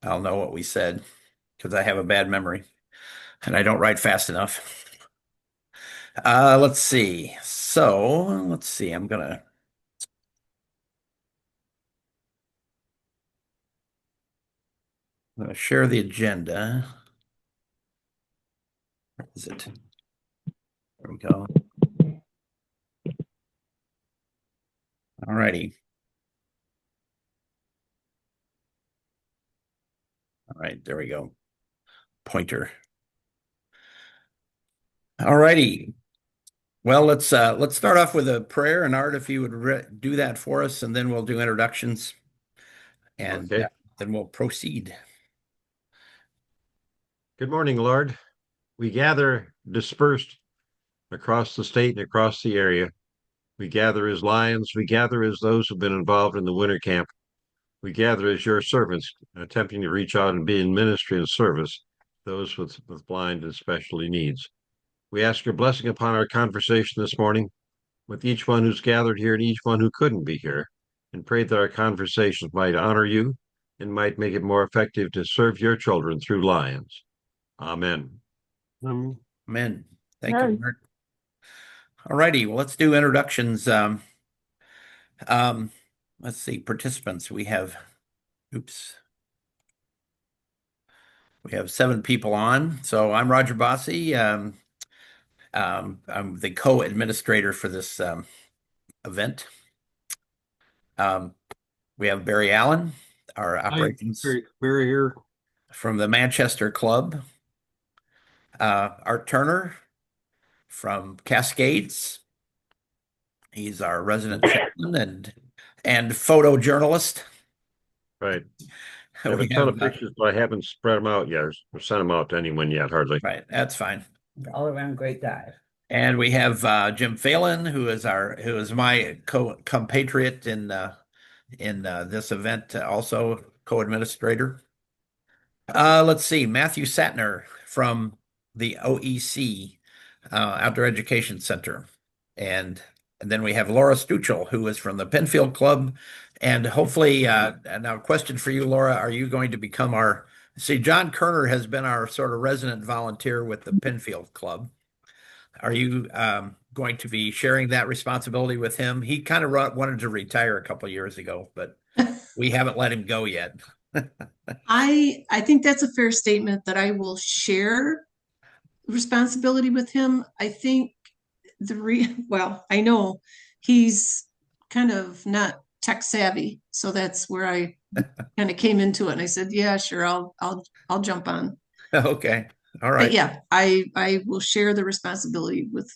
I'll know what we said because I have a bad memory and I don't write fast enough. Let's see. Let's see. I'm gonna share the agenda. Where is it? There we go. All righty. All right, there we go. Pointer. All righty. Well, let's start off with a prayer, and Art, if you would do that for us, and then we'll do introductions, and Okay. then we'll proceed. Good morning, Lord. We gather dispersed across the state and across the area. We gather as lions. We gather as those who've been involved in the winter camp. We gather as your servants, attempting to reach out and be in ministry and service, those with blind and specialty needs. We ask your blessing upon our conversation this morning with each one who's gathered here and each one who couldn't be here, and pray that our conversations might honor you and might make it more effective to serve your children through lions. Amen. Amen. Thank you, No, Art. All righty. Well, let's do introductions. Um, let's see. Participants. Oops. We have 7 people on. So I'm Roger Bosse. I'm the co-administrator for this event. Um, we have Barry Allen, our Hi, operations Barry here. from the Manchester Club. Art Turner from Cascades. He's our resident chaplain and photojournalist. Right. I have a We ton have of pictures, but I haven't spread them out yet or sent them out to anyone yet, hardly. right. That's fine. all around great guy. And we have Jim Phelan, who is my compatriot in this event, also co-administrator. Let's see, Matthew Santner from the OEC, Outdoor Education Center, and and then we have Laura Stuchell, who is from the Penfield Club, and hopefully, and now question for you, Laura, are you going to become our? See, John Kerner has been our sort of resident volunteer with the Penfield Club. Are you going to be sharing that responsibility with him? He kind of wanted to retire a couple years ago, but we haven't let him go yet. I think that's a fair statement that I will share responsibility with him. I think well, I know he's kind of not tech savvy, so that's where I kind of came into it. And I said, "Yeah, sure, I'll jump on." Okay. All But right. yeah, I will share the responsibility with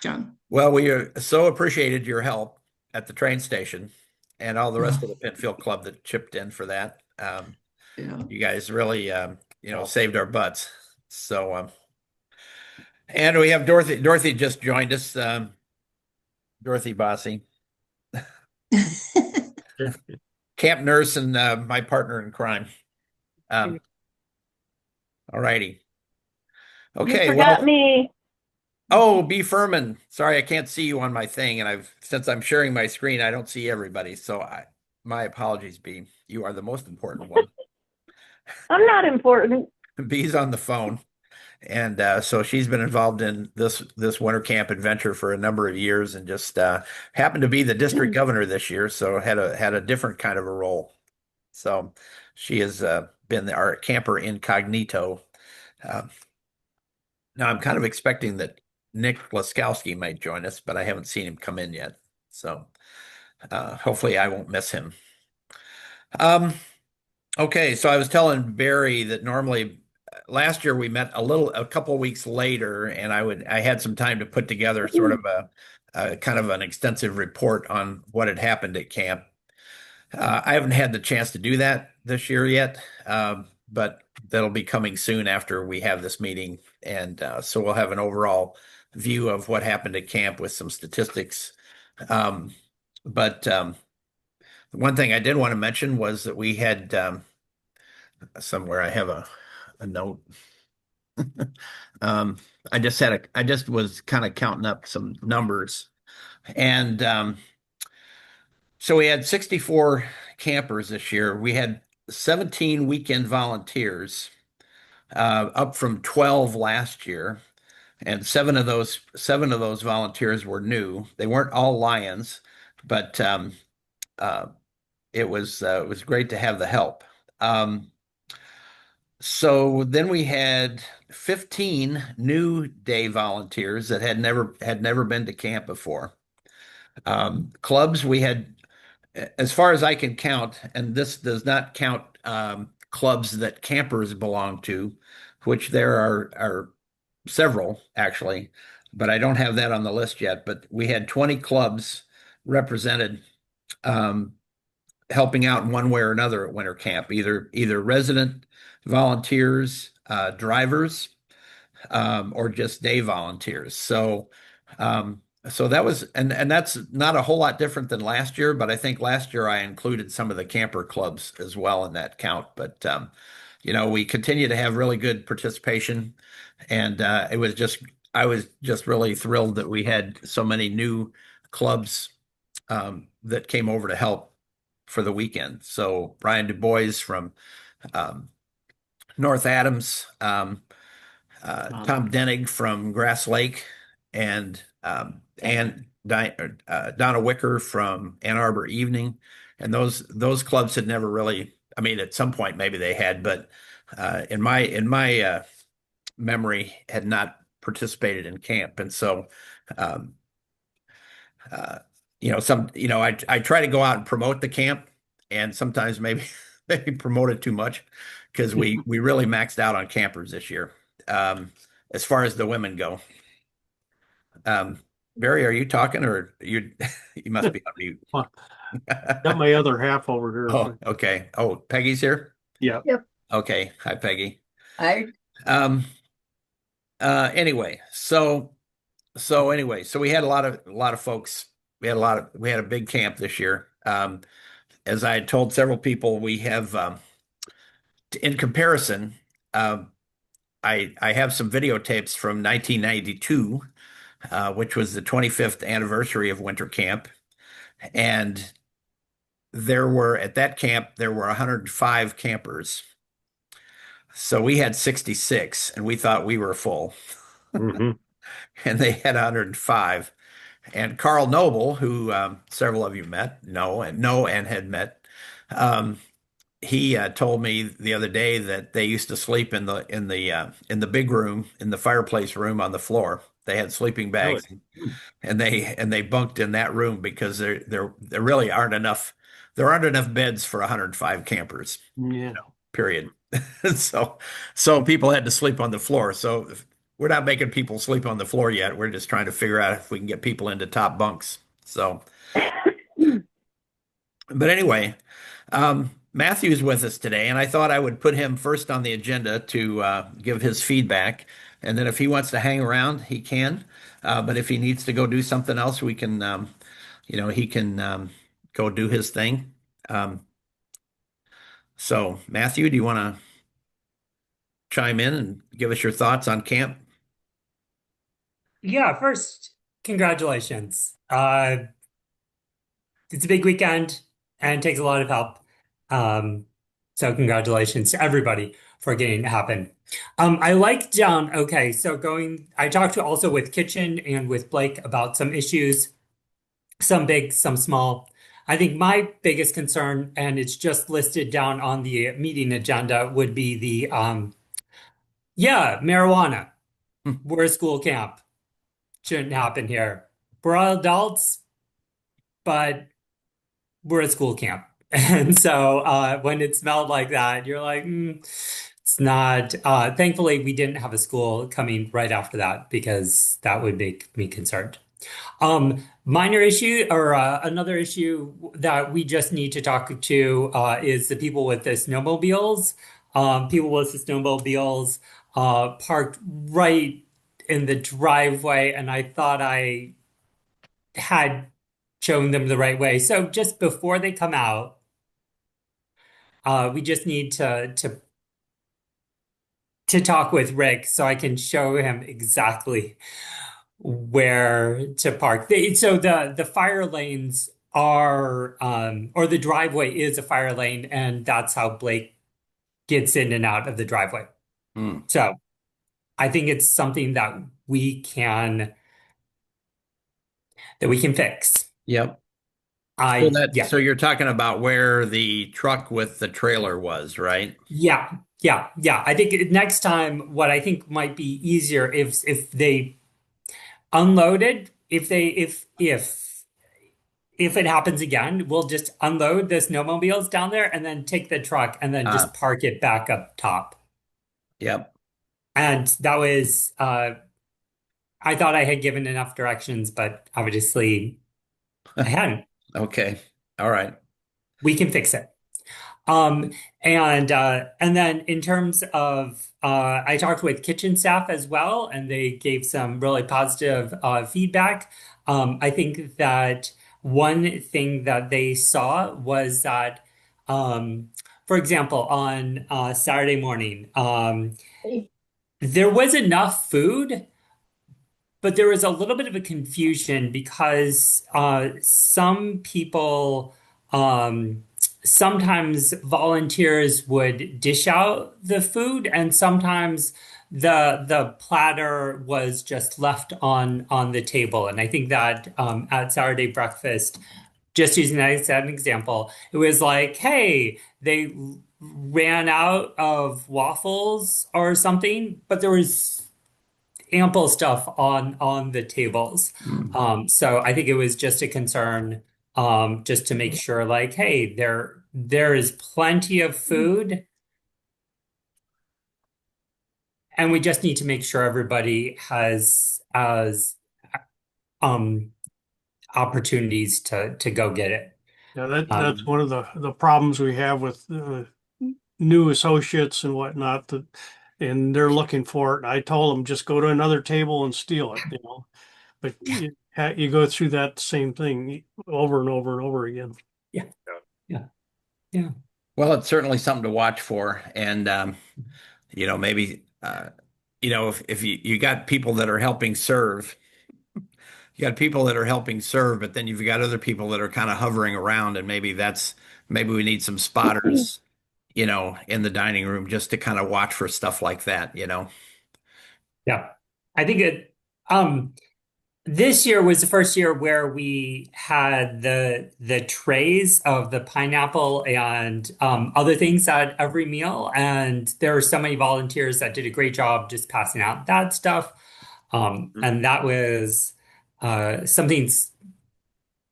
John. Well, we so appreciated your help at the train station and all the rest of the Penfield Club that chipped in for that. Yeah. You guys really, saved our butts. So, and we have Dorothy. Dorothy just joined us. Dorothy Bosse, camp nurse and my partner in crime. Um, all righty. Okay. You forgot Well, me. oh, B. Furman. Sorry, I can't see you on my thing, and since I'm sharing my screen, I don't see everybody. So my apologies, B. You are the most important one. I'm not important. B's on the phone, and so she's been involved in this winter camp adventure for a number of years, and just happened to be the district governor this year, so had a different kind of a role. So she has been our camper incognito. Uh, Now I'm kind of expecting that Nick Laskowski might join us, but I haven't seen him come in yet. So hopefully I won't miss him. Um, okay, so I was telling Barry that normally last year we met a couple of weeks later, and I had some time to put together sort of a kind of an extensive report on what had happened at camp. I haven't had the chance to do that this year yet, but that'll be coming soon after we have this meeting. And so we'll have an overall view of what happened at camp with some statistics. But one thing I did want to mention was that we had somewhere I have a note. um, I just was kind of counting up some numbers, and so we had 64 campers this year. We had 17 weekend volunteers, up from 12 last year. And seven of those volunteers were new. They weren't all Lions, but uh, it was great to have the help. Um, so then we had 15 new day volunteers that had never been to camp before. Clubs we had, as far as I can count, and this does not count clubs that campers belong to, which there are several actually, but I don't have that on the list yet. But we had 20 clubs represented, um, helping out in one way or another at winter camp, either resident volunteers, drivers, or just day volunteers. So that was, and that's not a whole lot different than last year, but I think last year I included some of the camper clubs as well in that count. But we continue to have really good participation, and I was just really thrilled that we had so many new clubs that came over to help for the weekend. So Brian Du Bois from um, North Adams, Tom Dennig from Grass Lake, and Donna Wicker from Ann Arbor Evening, and those clubs had never really. I mean, at some point maybe they had, but in my memory, had not participated in camp, and so um, uh, I try to go out and promote the camp, and sometimes maybe maybe promote it too much because we really maxed out on campers this year, as far as the women go. Um, Barry, are you talking or you you must be on mute? Got my other half over Oh, here. okay. Oh, Peggy's here? Yeah. Yep. Okay. Hi, Peggy. I Um, anyway, so we had a lot of folks. We had a big camp this year. As I had told several people, we have in comparison, um, I have some videotapes from 1992, which was the 25th anniversary of winter camp, and at that camp there were 105 campers. So we had 66, and we thought we were full, Hmm. and they had 105. And Carl Noble, who several of you know and had met, um, he told me the other day that they used to sleep in the big room, in the fireplace room on the floor. They had sleeping Really? bags, and they bunked in that room because there really aren't enough. There aren't enough beds for 105 campers, Yeah. period. So so people had to sleep on the floor. So we're not making people sleep on the floor yet. We're just trying to figure out if we can get people into top bunks. So, but anyway, Matthew's with us today, and I thought I would put him first on the agenda to give his feedback. And then if he wants to hang around, he can. But if he needs to go do something else, he can go do his thing. Um, so, Matthew, do you want to chime in and give us your thoughts on camp? Yeah, first, congratulations. It's a big weekend and takes a lot of help. Um, so congratulations to everybody for getting it happen. I liked okay, so I talked to also with Kitchen and with Blake about some issues, some big, some small. I think my biggest concern, and it's just listed down on the meeting agenda, would be marijuana. We're a school camp. Shouldn't happen here. We're all adults, but we're at school camp. And so when it smelled like that, you're like, it's not. Thankfully, we didn't have a school coming right after that because that would make me concerned. Minor issue or another issue that we just need to talk to is the people with the snowmobiles. People with the snowmobiles parked right in the driveway, and I thought I had shown them the right way. So just before they come out, we just need to talk with Rick so I can show him exactly where to park. So the fire lanes or the driveway is a fire lane, and that's how Blake gets in and out of the driveway. Hmm. So I think it's something that we can fix. Yep. Yeah. So you're talking about where the truck with the trailer was, right? Yeah, yeah. I think next time, what I think might be easier if they unloaded, if it happens again, we'll just unload the snowmobiles down there and then take the truck and then Uh, just park it back up top. yep. And that was I thought I had given enough directions, but obviously I hadn't. Okay. All right. We can fix it. Um, and then in terms of I talked with kitchen staff as well, and they gave some really positive feedback. I think that one thing that they saw was that, um, for example, on Saturday morning, there was enough food, but there was a little bit of a confusion because some people, sometimes volunteers would dish out the food, and sometimes the platter was just left on the table. And I think that at Saturday breakfast, just using that as an example, it was like, hey, they ran out of waffles or something, but there was ample stuff on the tables. Hmm. So I think it was just a concern, just to make sure, like, hey, there is plenty of food, and we just need to make sure everybody has um opportunities to go get it. Yeah, that's Um, one of the problems we have with new associates and whatnot that, and they're looking for it. I told them just go to another table and steal it, you know. But yeah, you go through that same thing over and over and over again. yeah, yeah, yeah, Well, it's certainly something to watch for, and maybe if you got people that are helping serve, you got people that are helping serve, but then you've got other people that are kind of hovering around, and maybe we need some spotters, in the dining room just to kind of watch for stuff like that. yeah. I think this year was the first year where we had the trays of the pineapple and other things at every meal, and there were so many volunteers that did a great job just passing out that stuff. And that was something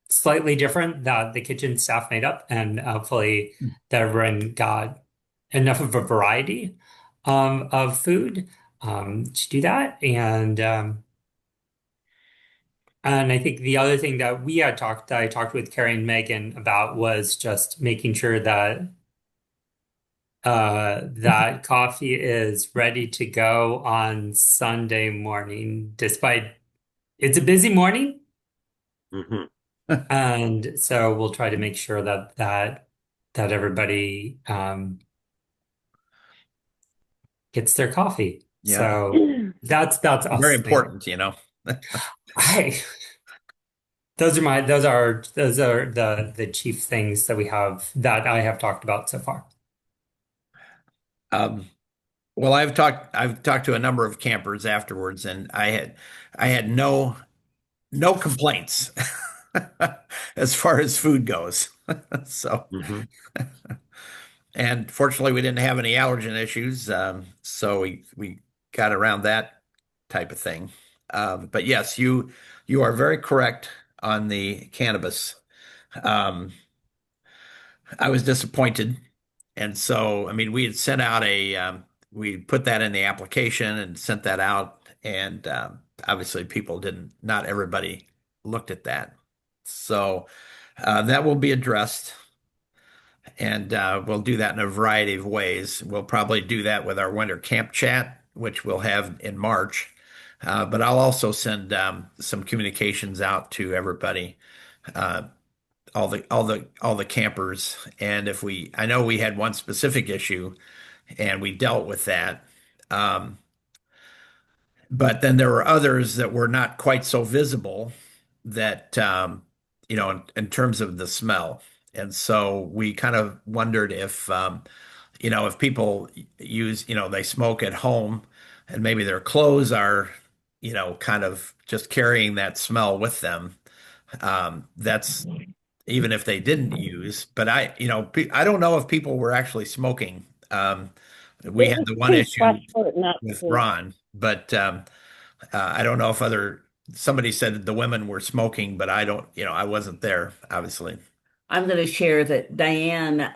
slightly different that the kitchen staff made up, and hopefully that everyone got enough of a variety of food to do that. And I think the other thing that I talked with Carrie and Megan about was just making sure that that coffee is ready to go on Sunday morning, despite it's a busy morning. Hmm. And so we'll try to make sure that everybody gets their coffee. Yeah. So that's Very us. important. I those are the chief things that we have that I have talked about so far. Um, well, I've talked to a number of campers afterwards, and I had no complaints as far as food goes. So, Hmm. and fortunately, we didn't have any allergen issues, so we got around that type of thing. But yes, you are very correct on the cannabis. Um, I was disappointed, and so I mean, we had sent out we put that in the application and sent that out, and obviously, not everybody looked at that. So that will be addressed. And we'll do that in a variety of ways. We'll probably do that with our winter camp chat, which we'll have in March. But I'll also send some communications out to everybody, uh, all the campers. And I know we had one specific issue, and we dealt with that. Um, but then there were others that were not quite so visible that in terms of the smell. And so we kind of wondered if, if people use, they smoke at home and maybe their clothes are, kind of just carrying that smell with them. That's even if they didn't use, but I don't know if people were actually smoking. We It had was the one too fresh issue for it not with to. Ron, but I don't know if somebody said the women were smoking, but I don't, I wasn't there, obviously. I'm going to share that Diane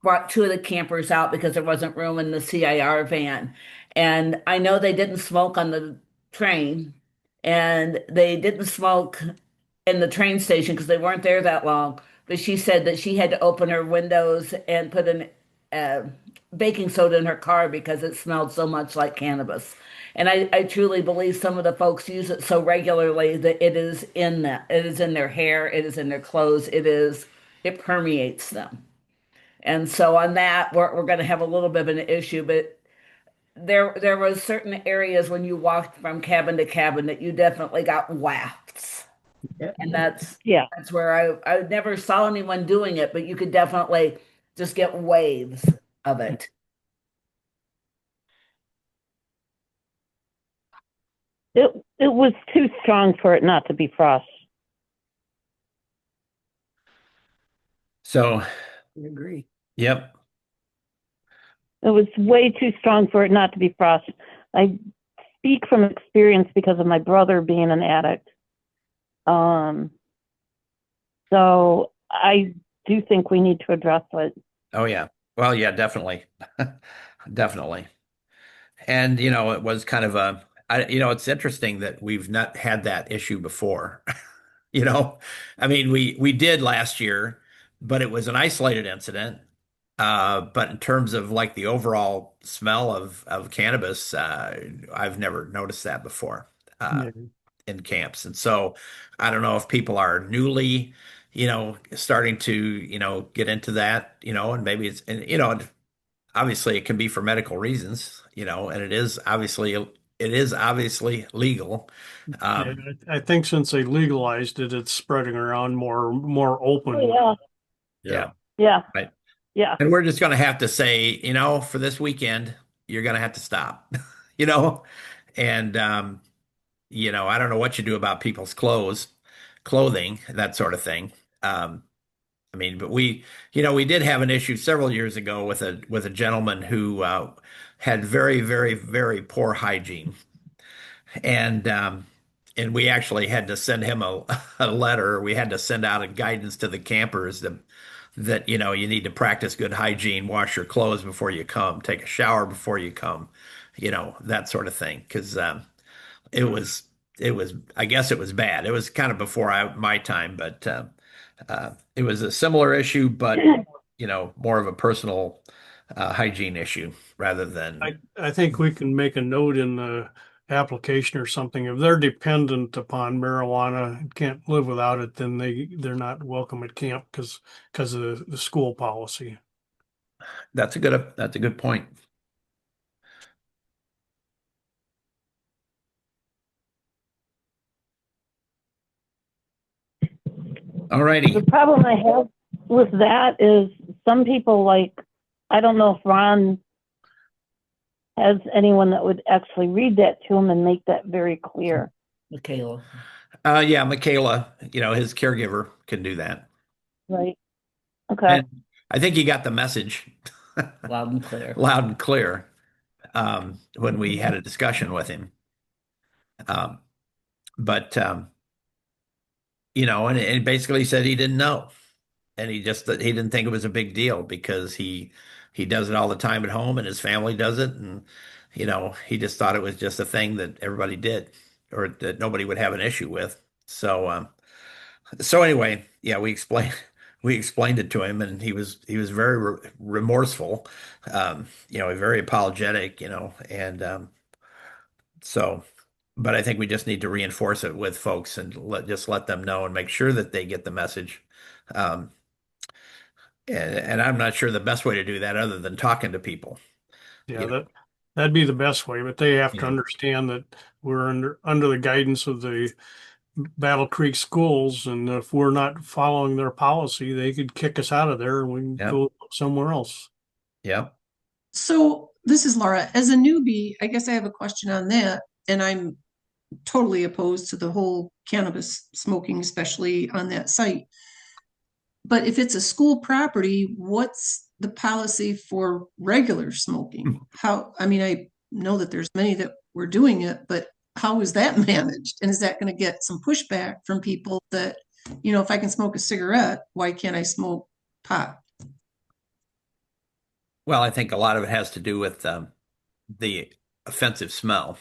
brought two of the campers out because there wasn't room in the CIR van. And I know they didn't smoke on the train and they didn't smoke in the train station because they weren't there that long. But she said that she had to open her windows and put in uh, baking soda in her car because it smelled so much like cannabis. And I truly believe some of the folks use it so regularly that it is in their hair, it is in their clothes, it permeates them. And so on that, we're going to have a little bit of an issue, but there was certain areas when you walked from cabin to cabin that you definitely got wafts. And Yeah, that's where I never saw anyone doing it, but you could definitely just get waves of it. it was too strong for it not to be frost. So, I agree. yep. It was way too strong for it not to be frost. I speak from experience because of my brother being an addict. Um, so I do think we need to address it. Oh, yeah. Well, yeah, definitely. Definitely. And, it was kind of it's interesting that we've not had that issue before. You know, I mean, we did last year, but it was an isolated incident. But in terms of like the overall smell of cannabis, I've never noticed that before Yeah. in camps. And so I don't know if people are newly, starting to, get into that, and maybe and obviously it can be for medical reasons, and it is obviously legal. Yeah, Um, I think since they legalized it, it's spreading around more Oh, openly. yeah, yeah, yeah, right. yeah. And we're just going to have to say, for this weekend, you're going to have to stop, you know, and, I don't know what you do about people's clothing, that sort of thing. Um, I mean, but we did have an issue several years ago with a gentleman who had very, very, very poor hygiene, and and we actually had to send him a letter. We had to send out a guidance to the campers that you need to practice good hygiene, wash your clothes before you come, take a shower before you come, that sort of thing. Because it was it was I guess it was bad. It was kind of before my time, but it was a similar issue, but more of a personal hygiene issue rather than I think we can make a note in the application or something. If they're dependent upon marijuana and can't live without it, then they're not welcome at camp because of the school policy. that's a good point. All The righty. problem I have with that is some people like, I don't know if Ron has anyone that would actually read that to him and make that very clear. Michaela, Yeah, Michaela, his caregiver can do that. Right. Okay. And I think he got the message loud and clear. loud and clear when we had a discussion with him. Um, but and basically said he didn't know, and he didn't think it was a big deal because he does it all the time at home, and his family does it, and he just thought it was just a thing that everybody did, or that nobody would have an issue with. So anyway, yeah, we explained it to him, and he was very remorseful, very apologetic, and so. But I think we just need to reinforce it with folks and let them know and make sure that they get the message. Um, and I'm not sure the best way to do that other than talking to people. Yeah, You know, that'd be the best way, but they have to yeah, understand that we're under the guidance of the Battle Creek schools, and if we're not following their policy, they could kick us out of there and we can Yep. go somewhere else. Yep. So this is Laura. As a newbie, I guess I have a question on that. And I'm totally opposed to the whole cannabis smoking, especially on that site. But if it's a school property, what's the policy for regular smoking? How, I mean, I know that there's many that were doing it, but how is that managed? And is that going to get some pushback from people that, if I can smoke a cigarette, why can't I smoke pot? Well, I think a lot of it has to do with the offensive smell.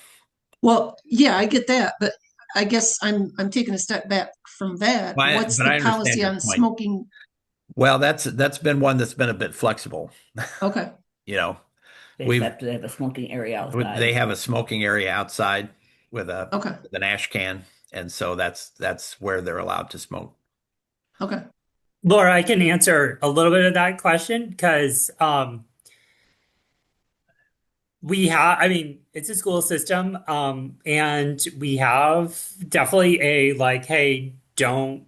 Well, yeah, I get that, but I guess I'm taking a step back from that. What's But the I understand policy your on point. smoking? Well, that's been one that's been a bit flexible. Okay, You know, They just we've have to have a smoking area they outside. have a smoking area outside okay, with an ash can, and so that's where they're allowed to smoke. okay. Laura, I can answer a little bit of that question because we have, I mean, it's a school system, and we have definitely a like, hey, don't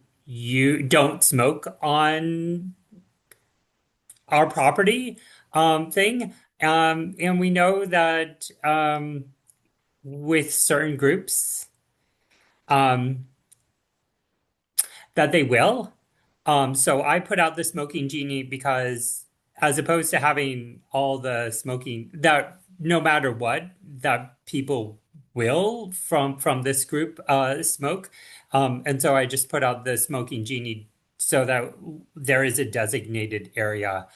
smoke on our property thing. And we know that with certain groups um, that they will. So I put out the smoking genie because as opposed to having all the smoking that no matter what that people will from this group smoke. And so I just put out the smoking genie so that there is a designated area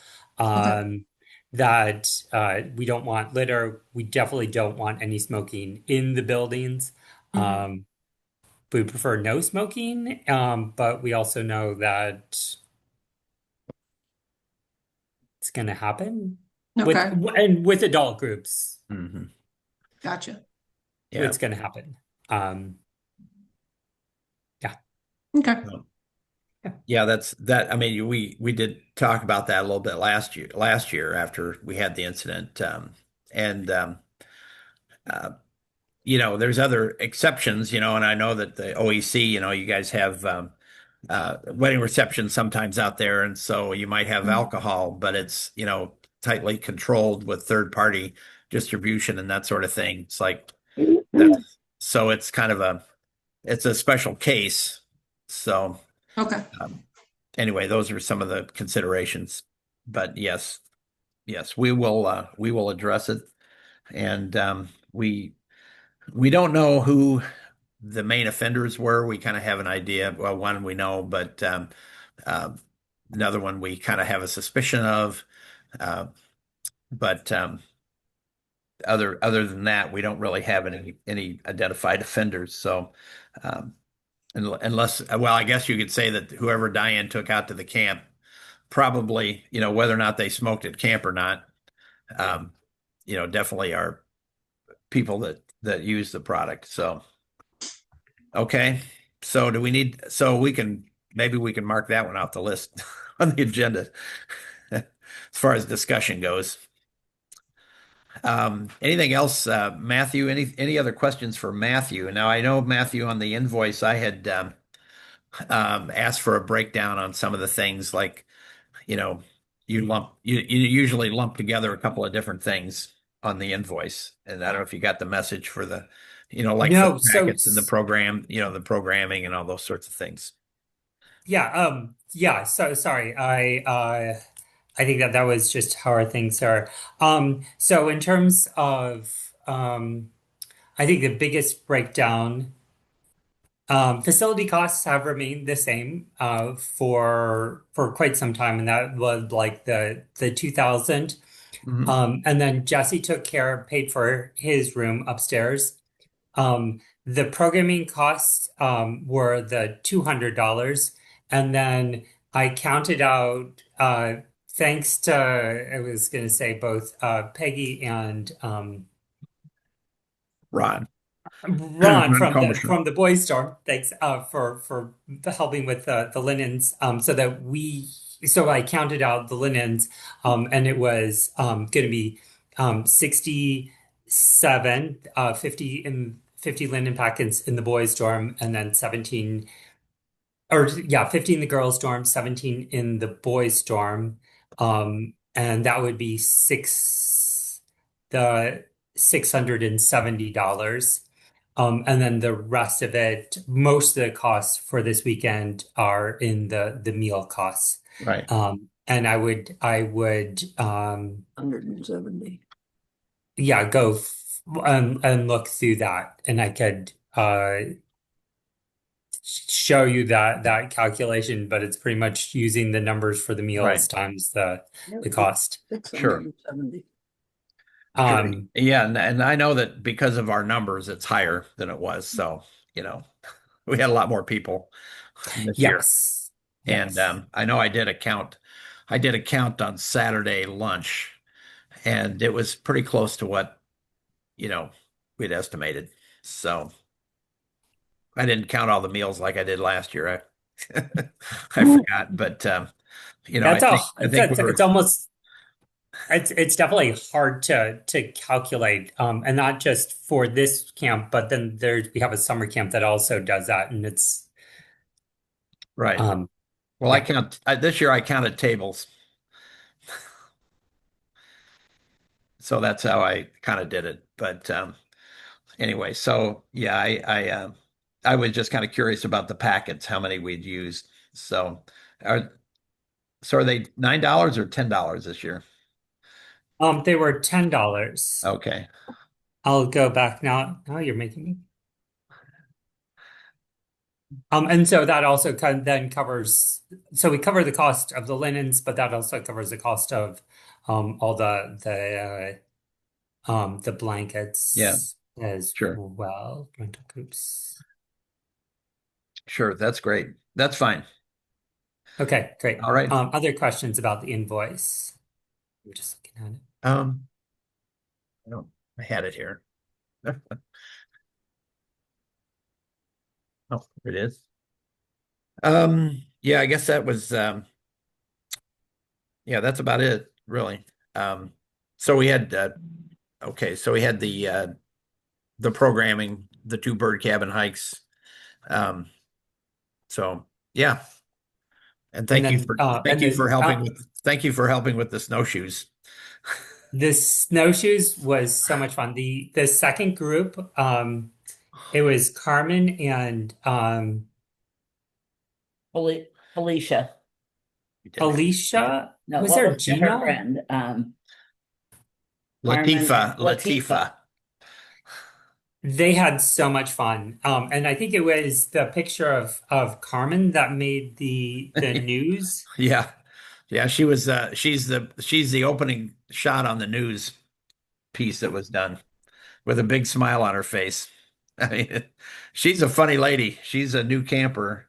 Okay. that we don't want litter. We definitely don't want any smoking in the buildings. Mhm. We prefer no smoking, but we also know that it's going to happen with Okay. and with adult groups, Hmm. Gotcha. Yeah. it's going to happen. Um, yeah, Okay. Well, yeah, yeah, that's that. I mean, we did talk about that a little bit last year after we had the incident, and uh, there's other exceptions, and I know that the OEC, you guys have wedding receptions sometimes out there, and so you might have Mhm. alcohol, but it's tightly controlled with third party distribution and that sort of thing. It's like that's so it's kind of a special case. So Okay. um, anyway, those are some of the considerations. But yes, we will address it, and we don't know who the main offenders were. We kind of have an idea. Well, one we know, but uh, another one we kind of have a suspicion of. Uh, but other than that, we don't really have any identified offenders. So um, unless, well, I guess you could say that whoever Diane took out to the camp, probably, whether or not they smoked at camp or not, um, definitely are people that use the product. So. Okay. So so maybe we can mark that one off the list on the agenda as far as discussion goes. Anything else, Matthew? Any other questions for Matthew? Now I know Matthew on the invoice I had asked for a breakdown on some of the things like, you know, you usually lump together a couple of different things on the invoice. And I don't know if you got the message for like for the no, so packets and the program, the programming and all those sorts of things. yeah, yeah. So sorry, I think that was just how our things are. So in terms of I think the biggest breakdown. Facility costs have remained the same for quite some time, and that was like the 2000. Mhm. And then Jesse took care, paid for his room upstairs. The programming costs were the $200, and then I counted out thanks to I was going to say both Peggy and Ron. Ron Ron Komisher. from the Boys Store. Thanks for helping with the linens. So I counted out the linens, and it was going to be 67, 50 in 50 linen packets in the boys' dorm, and then 17, or yeah, 50 in the girls' dorm, 17 in the boys' dorm. And that would be the $670. And then the rest of it, most of the costs for this weekend are in the meal costs. Right. And I would 170. yeah, and look through that, and I could show you that calculation, but it's pretty much using the numbers for the meals Right. times the cost. Sure. 670. Sure. Um, Yeah, and I know that because of our numbers, it's higher than it was. So, you know, we had a lot more people this year. yes, And yes. I know I did a count. I did a count on Saturday lunch, and it was pretty close to what, you know, we'd estimated. So I didn't count all the meals like I did last year. I forgot, but you know, That's a I think we it's were almost it's definitely hard to calculate, and not just for this camp, but then we have a summer camp that also does that, and it's right. um Well, yeah. this year I counted tables, so that's how I kind of did it. But anyway, so yeah, I was just kind of curious about the packets, how many we'd used. So are so are they $9 or $10 this year? They were $10. Okay. I'll go back now. Now you're making me. And so that also then covers, so we cover the cost of the linens, but that also covers the cost of all the Yeah, blankets as sure. well, rental coops. Sure. That's great. That's fine. Okay, great. All right. Other questions about the invoice? We're just looking at it. Um, I don't, I had it here. Oh, there it is. Yeah, I guess that was yeah, that's about it, really. Um, so we had okay, so we had the programming, the two bird cabin hikes. Um, so yeah, and And then and then thank you for helping with the snowshoes. the snowshoes was so much fun. The second group, it was Carmen and Felicia. You didn't have Alicia. No, Was what there was her Gina? friend? Carmen and Latifa, Latifa. Latifa. They had so much fun. And I think it was the picture of Carmen that made the news. Yeah. Yeah, she's the opening shot on the news piece that was done with a big smile on her face. I mean, she's a funny lady. She's a new camper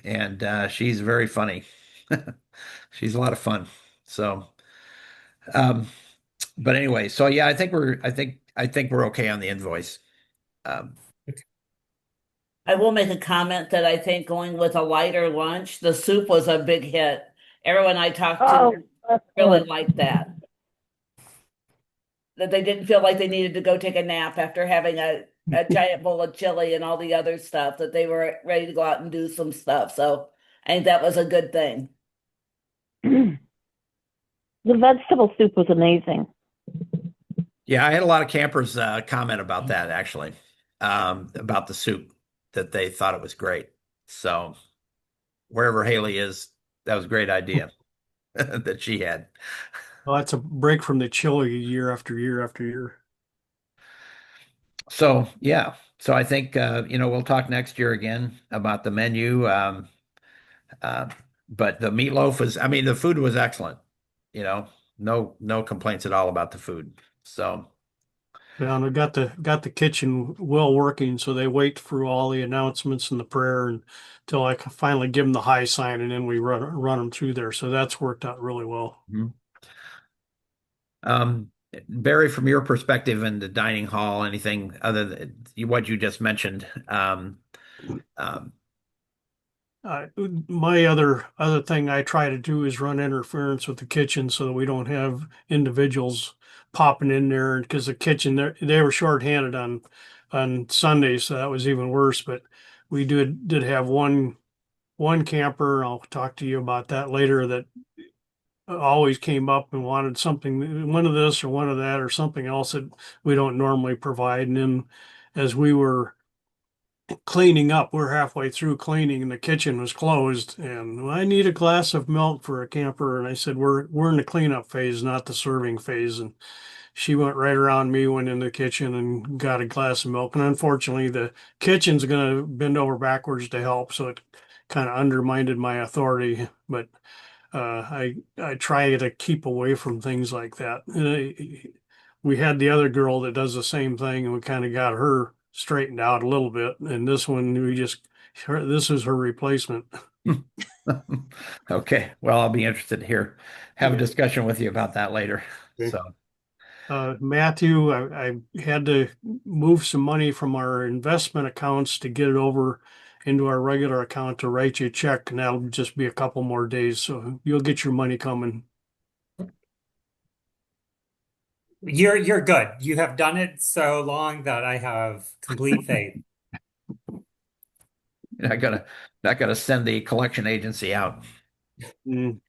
and she's very funny. She's a lot of fun. So, um, but anyway, so yeah, I think we're okay on the invoice. Um, I will make a comment that I think going with a lighter lunch, the soup was a big hit. Everyone I talked Oh, to that's really good. liked that. That they didn't feel like they needed to go take a nap after having a giant bowl of chili and all the other stuff, that they were ready to go out and do some stuff. So I think that was a good thing. The vegetable soup was amazing. yeah, I had a lot of campers comment about that actually, about the soup that they thought it was great. So wherever Haley is, that was a great idea that she had. Well, that's a break from the chili year after year after year. So yeah, so I think you know we'll talk next year again about the menu. Uh, but the meatloaf was, I mean, the food was excellent. You know, no complaints at all about the food. So Yeah, and I got the kitchen well working, so they wait through all the announcements and the prayer until I can finally give them the high sign, and then we run them through there. So that's worked out really well. mhm. Um, Barry, from your perspective in the dining hall, anything other than what you just mentioned? Um, My other thing I try to do is run interference with the kitchen so that we don't have individuals popping in there, because the kitchen they were shorthanded on Sundays, so that was even worse. But we did have one camper, I'll talk to you about that later, that always came up and wanted something, one of this or one of that or something else that we don't normally provide. And then as we were cleaning up, we're halfway through cleaning and the kitchen was closed. And I need a glass of milk for a camper. And I said, we're in the cleanup phase, not the serving phase. And she went right around me, went in the kitchen and got a glass of milk. And unfortunately, the kitchen's going to bend over backwards to help. So it kind of undermined my authority. But I try to keep away from things like that. We had the other girl that does the same thing, and we kind of got her straightened out a little bit. And this one, this is her replacement. Okay. Well, I'll be interested to have a discussion with you about that later. Okay. So, Matthew, I had to move some money from our investment accounts to get it over into our regular account to write you a check, and that'll just be a couple more days. So you'll get your money coming. You're good. You have done it so long that I have complete faith. not gonna send the collection agency out. Mm.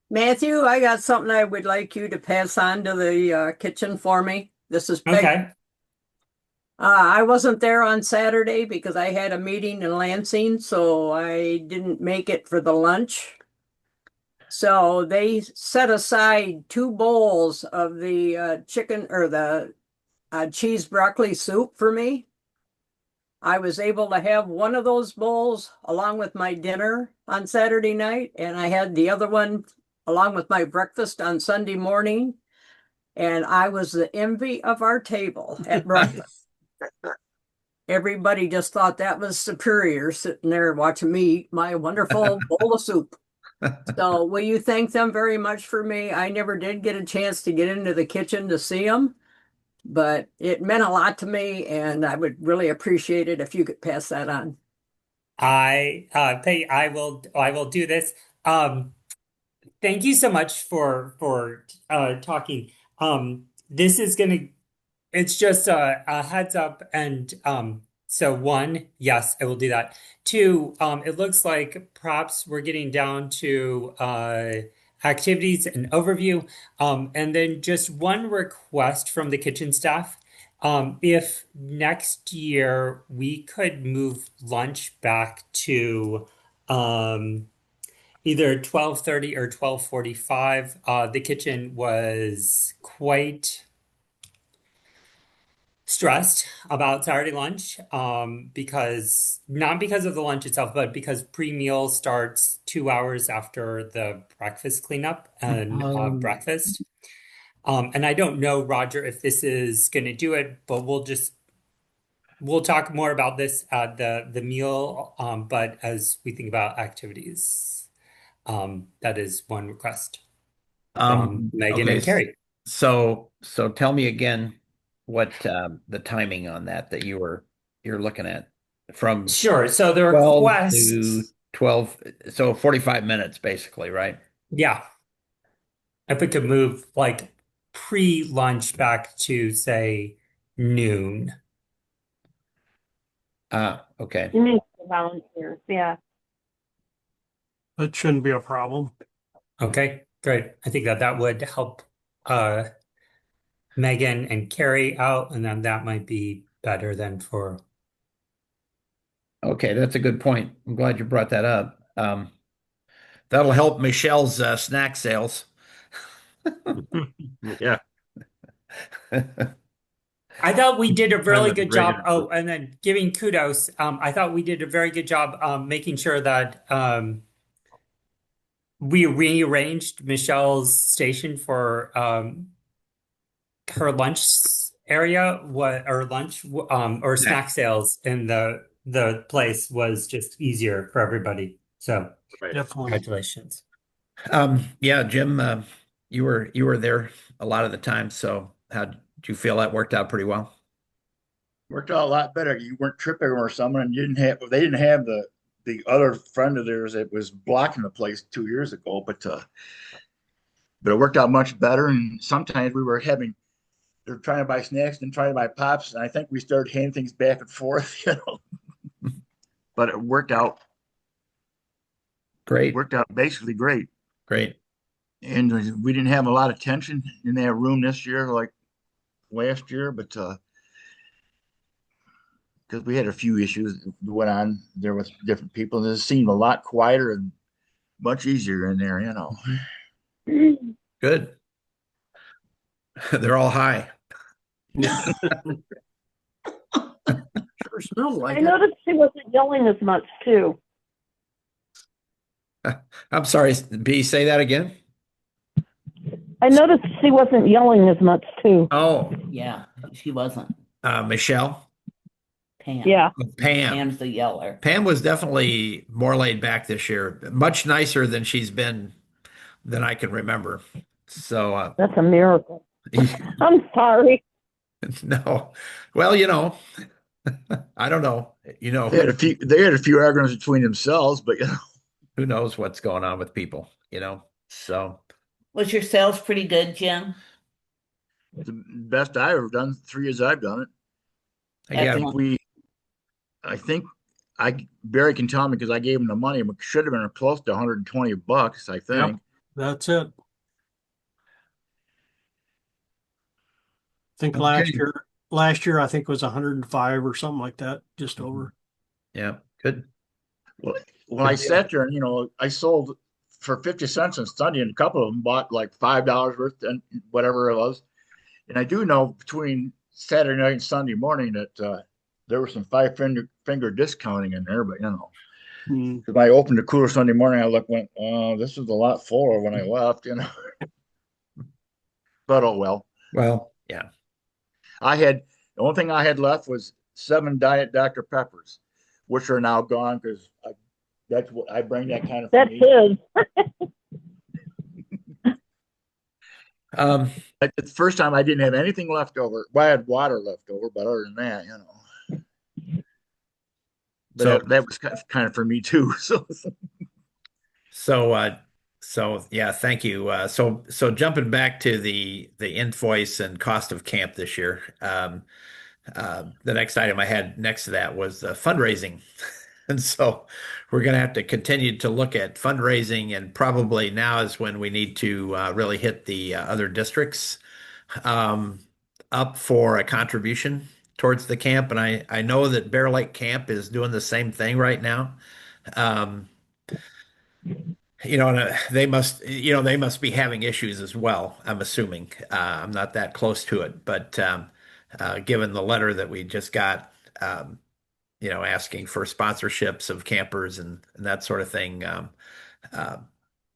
Matthew, I got something I would like you to pass on to the kitchen for me. This is Peg. Okay. I wasn't there on Saturday because I had a meeting in Lansing, so I didn't make it for the lunch. So they set aside 2 bowls of the chicken or the cheese broccoli soup for me. I was able to have one of those bowls along with my dinner on Saturday night, and I had the other one along with my breakfast on Sunday morning. And I was the envy of our table at breakfast. Everybody just thought that was superior, sitting there watching me eat my wonderful bowl of soup. So will you thank them very much for me? I never did get a chance to get into the kitchen to see them, but it meant a lot to me, and I would really appreciate it if you could pass that on. I will do this. Thank you so much for talking. This is gonna It's just a heads up, and so one, yes, I will do that. Two, it looks like perhaps we're getting down to activities and overview, and then just one request from the kitchen staff. If next year we could move lunch back to either 12:30 or 12:45. The kitchen was quite stressed about Saturday lunch, because not because of the lunch itself, but because pre-meal starts 2 hours after the breakfast cleanup and breakfast. And I don't know, Roger, if this is going to do it, but we'll talk more about this at the meal. But as we think about activities, that is one request from Megan Okay. and Carrie. So tell me again what the timing on that you're looking at from Sure. So the 12 request, to 12, so 45 minutes basically, right? yeah, if we could move like pre-lunch back to say noon. Okay. You need volunteers, yeah. That shouldn't be a problem. Okay, great. I think that would help Megan and Carrie out, and then that might be better than for. Okay, that's a good point. I'm glad you brought that up. That'll help Michelle's snack sales. Yeah. I thought we did a really That'd be good great. job. Oh, and then giving kudos. I thought we did a very good job making sure that we rearranged Michelle's station for her lunch area, or lunch or snack sales in the place was just easier for everybody. So Right. Definitely. congratulations. Yeah, Jim, you were there a lot of the time, so how did you feel that worked out pretty well? Worked out a lot better. You weren't tripping or someone, and they didn't have the other friend of theirs that was blocking the place 2 years ago, but it worked out much better. And sometimes we were having they're trying to buy snacks and trying to buy pops. And I think we started handing things back and forth, but it Great, worked out basically great. great. And we didn't have a lot of tension in that room this year, like last year, but because we had a few issues that went on there with different people, and it seemed a lot quieter and much easier in there, Good. They're all high. Sure smelled like I it. noticed she wasn't yelling as much too. I'm sorry, B, say that again. I noticed she wasn't yelling as much too. Oh, Yeah, she wasn't. Michelle, Pam. Yeah. Pam. Pam's the yeller. Pam was definitely more laid back this year, much nicer than she's been than I can remember. So, That's a miracle. I'm sorry. no, well, I don't know. they had a few arguments between themselves, but Who knows what's going on with people, So, Was your sales pretty good, Jim? the best I've ever done, 3 years I've done it. I yeah, think I think Barry can tell me because I gave him the money. It should have been close to $120, I think. Yep, that's it. I think Okay. last year I think was 105 or something like that, just over. Yeah, good. Well, when I sat there and I sold for 50 cents on Sunday, and a couple of them bought like $5 worth and whatever it was. And I do know between Saturday night and Sunday morning that there was some finger discounting in there, but because I opened the cooler Sunday morning, I went, this is a lot fuller when I left, But oh well. Well, yeah. The only thing I had left was 7 Diet Dr. Peppers, which are now gone because that's what I bring that kind of. That's his. The first time I didn't have anything left over. Well, I had water left over, but other than that, But So that was kind of for me too. So yeah, thank you. So jumping back to the invoice and cost of camp this year. The next item I had next to that was fundraising. And so we're going to have to continue to look at fundraising, and probably now is when we need to really hit the other districts um, up for a contribution towards the camp. And I know that Bear Lake Camp is doing the same thing right now. Um, and they must be having issues as well, I'm assuming. I'm not that close to it, but given the letter that we just got, asking for sponsorships of campers and that sort of thing, uh,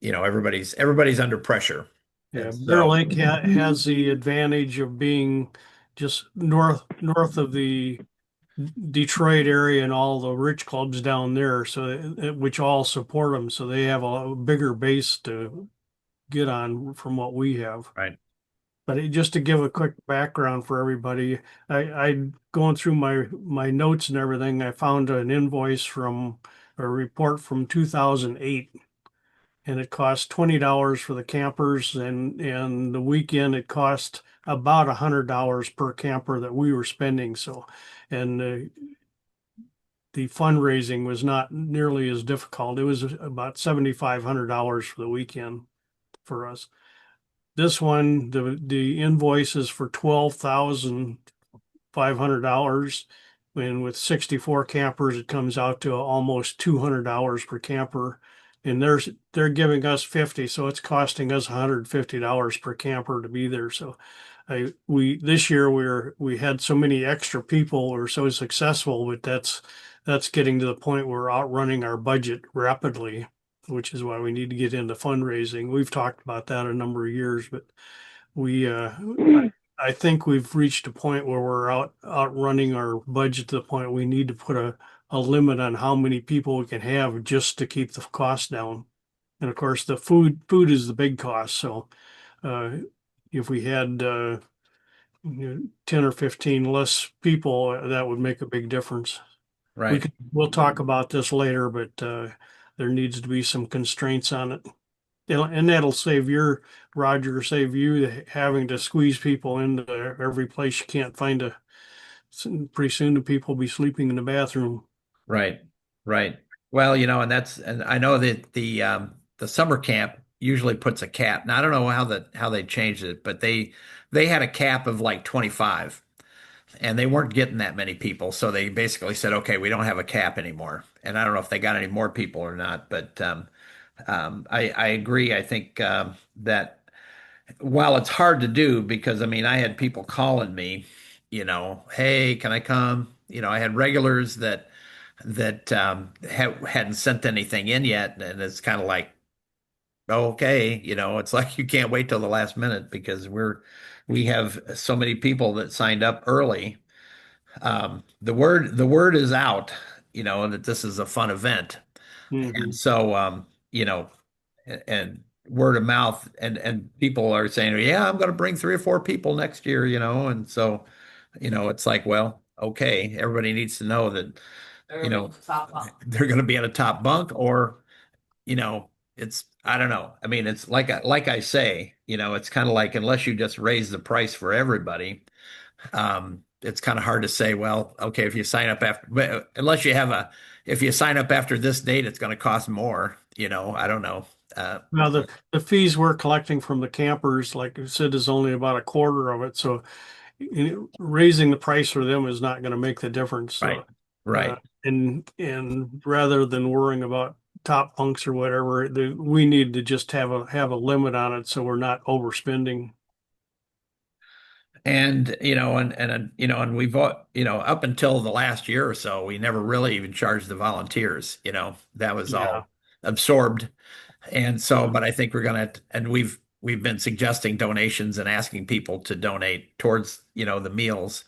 everybody's under pressure. Yeah, And Bear so, Lake has the advantage of being just north of the Detroit area and all the rich clubs down there, so which all support them, so they have a bigger base to get on from what we have. right. But just to give a quick background for everybody, I going through my notes and everything, I found an invoice from a report from 2008, and it cost $20 for the campers, and the weekend it cost about $100 per camper that we were spending. So, and the fundraising was not nearly as difficult. It was about $7,500 for the weekend for us. This one, the invoice is for $12,500, and with 64 campers, it comes out to almost $200 per camper. And they're giving us 50, so it's costing us $150 per camper to be there. So this year we had so many extra people, we're so successful, but that's getting to the point where we're outrunning our budget rapidly, which is why we need to get into fundraising. We've talked about that a number of years, but I think we've reached a point where we're outrunning our budget to the point we need to put a limit on how many people we can have just to keep the costs down. And of course, the food is the big cost. So if we had 10 or 15 less people, that would make a big difference. Right. We'll talk about this later, but there needs to be some constraints on it. And that'll save Roger, save you having to squeeze people into every place you can't find pretty soon the people will be sleeping in the bathroom. Right, right. Well, and I know that the summer camp usually puts a cap. Now I don't know how they changed it, but they had a cap of like 25, and they weren't getting that many people, so they basically said, okay, we don't have a cap anymore. And I don't know if they got any more people or not, but I agree. I think that while it's hard to do, because I mean, I had people calling me, hey, can I come? I had regulars that hadn't sent anything in yet, and it's kind of like, okay, it's like you can't wait till the last minute because we have so many people that signed up early. The word is out, that this is a fun event, and Hmm. so and word of mouth, and people are saying, yeah, I'm going to bring 3 or 4 people next year, and so it's like, well, okay, everybody needs to know that they're going to be at a top bunk, or it's, I don't know. I mean, it's like I say, it's kind of like, unless you just raise the price for everybody, it's kind of hard to say, well, okay, if you sign up after, unless you have if you sign up after this date, it's going to cost more, I don't know. Now the fees we're collecting from the campers, like I said, is only about a quarter of it. So raising the price for them is not going to make the difference. Right, So, uh, right. and rather than worrying about top bunks or whatever, we need to just have a limit on it so we're not overspending. And and we've up until the last year or so, we never really even charged the volunteers. That was Yeah. all absorbed. And so, Yeah. but I think and we've been suggesting donations and asking people to donate towards the meals.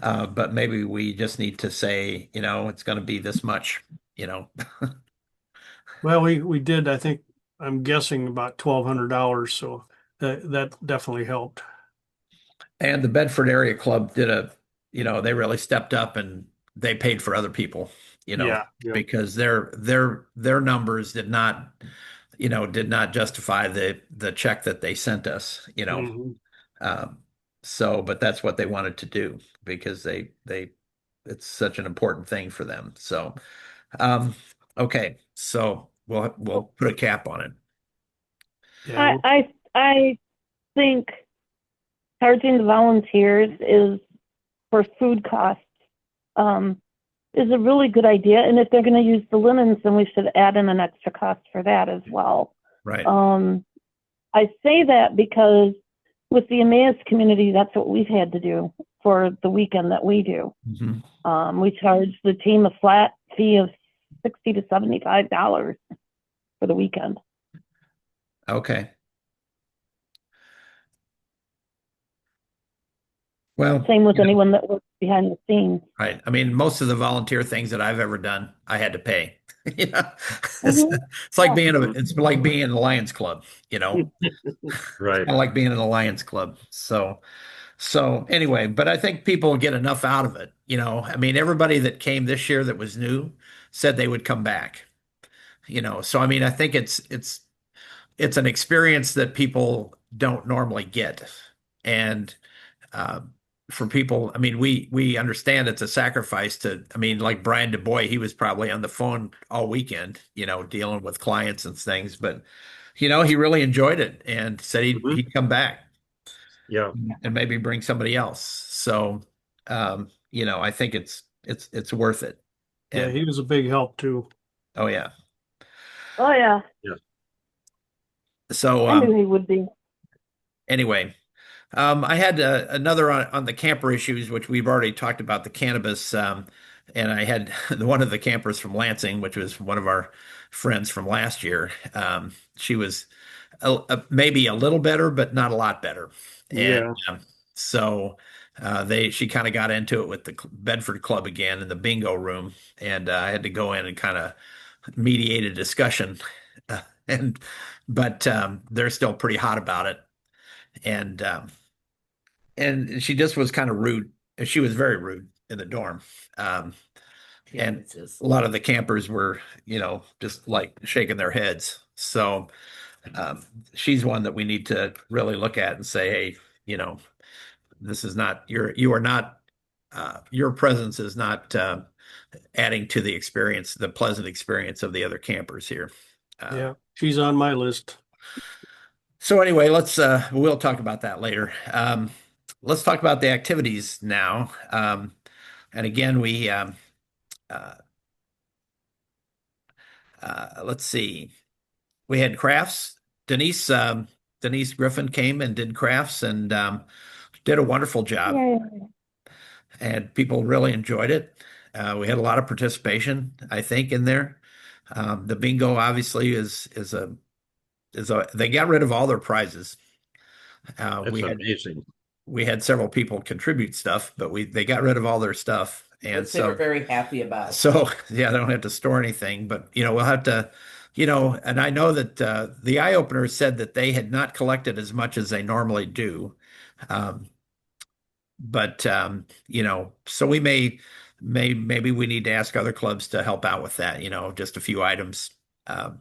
But maybe we just need to say, it's going to be this much. You know. Well, we did, I think, I'm guessing about $1,200. So that definitely helped. And the Bedford Area Club they really stepped up and they paid for other people, Yeah. Yeah. because their numbers did not justify the check that they sent us. Mhm. Um, so, but that's what they wanted to do because it's such an important thing for them. So, um, okay, so we'll put a cap on it. Yeah. I think charging the volunteers is for food costs is a really good idea. And if they're going to use the linens, then we should add in an extra cost for that as well. Right. I say that because with the Emmaus community, that's what we've had to do for the weekend that we do. Mhm. We charge the team a flat fee of $60 to $75 for the weekend. Okay. Well, Same with anyone that works behind the scenes. right. I mean, most of the volunteer things that I've ever done, I had to pay. You know, it's, Mm-hmm. it's like being in the Lions Club, Right. kind of like being in the Lions Club. So anyway, but I think people get enough out of it. I mean, everybody that came this year that was new said they would come back. So I mean, I think it's an experience that people don't normally get, and uh, for people, I mean, we understand it's a sacrifice to. I mean, like Brian DuBois, he was probably on the phone all weekend, dealing with clients and things, but he really enjoyed it and said he'd Mhm. he'd come back Yeah. and maybe bring somebody else. So, I think it's worth it. Yeah. And He was a big help too. oh yeah. Oh, yeah. Yeah. So I knew he would be. anyway, I had another on the camper issues, which we've already talked about the cannabis. And I had one of the campers from Lansing, which was one of our friends from last year. She was maybe a little better, but not a lot better. And Yeah. so she kind of got into it with the Bedford Club again in the bingo room, and I had to go in and kind of mediate a discussion. And but they're still pretty hot about it, and she just was kind of rude. She was very rude in the dorm. Um, and a lot of the campers were, just like shaking their heads. So, um, she's one that we need to really look at and say, hey, you know, this is not you are not your presence is not adding to the experience, the pleasant experience of the other campers here. Yeah, she's on my list. So anyway, we'll talk about that later. Let's talk about the activities now. And again, uh, let's see, we had crafts. Denise Griffin came and did crafts and did a wonderful job, Yeah. and people really enjoyed it. We had a lot of participation, I think, in there. The bingo obviously is a they got rid of all their prizes. That's amazing. We had several people contribute stuff, but they got rid of all their stuff, and Which they were so very happy about. so yeah, they don't have to store anything. But we'll have to, and I know that the eye opener said that they had not collected as much as they normally do, um, but so we maybe we need to ask other clubs to help out with that. Just a few items. Um,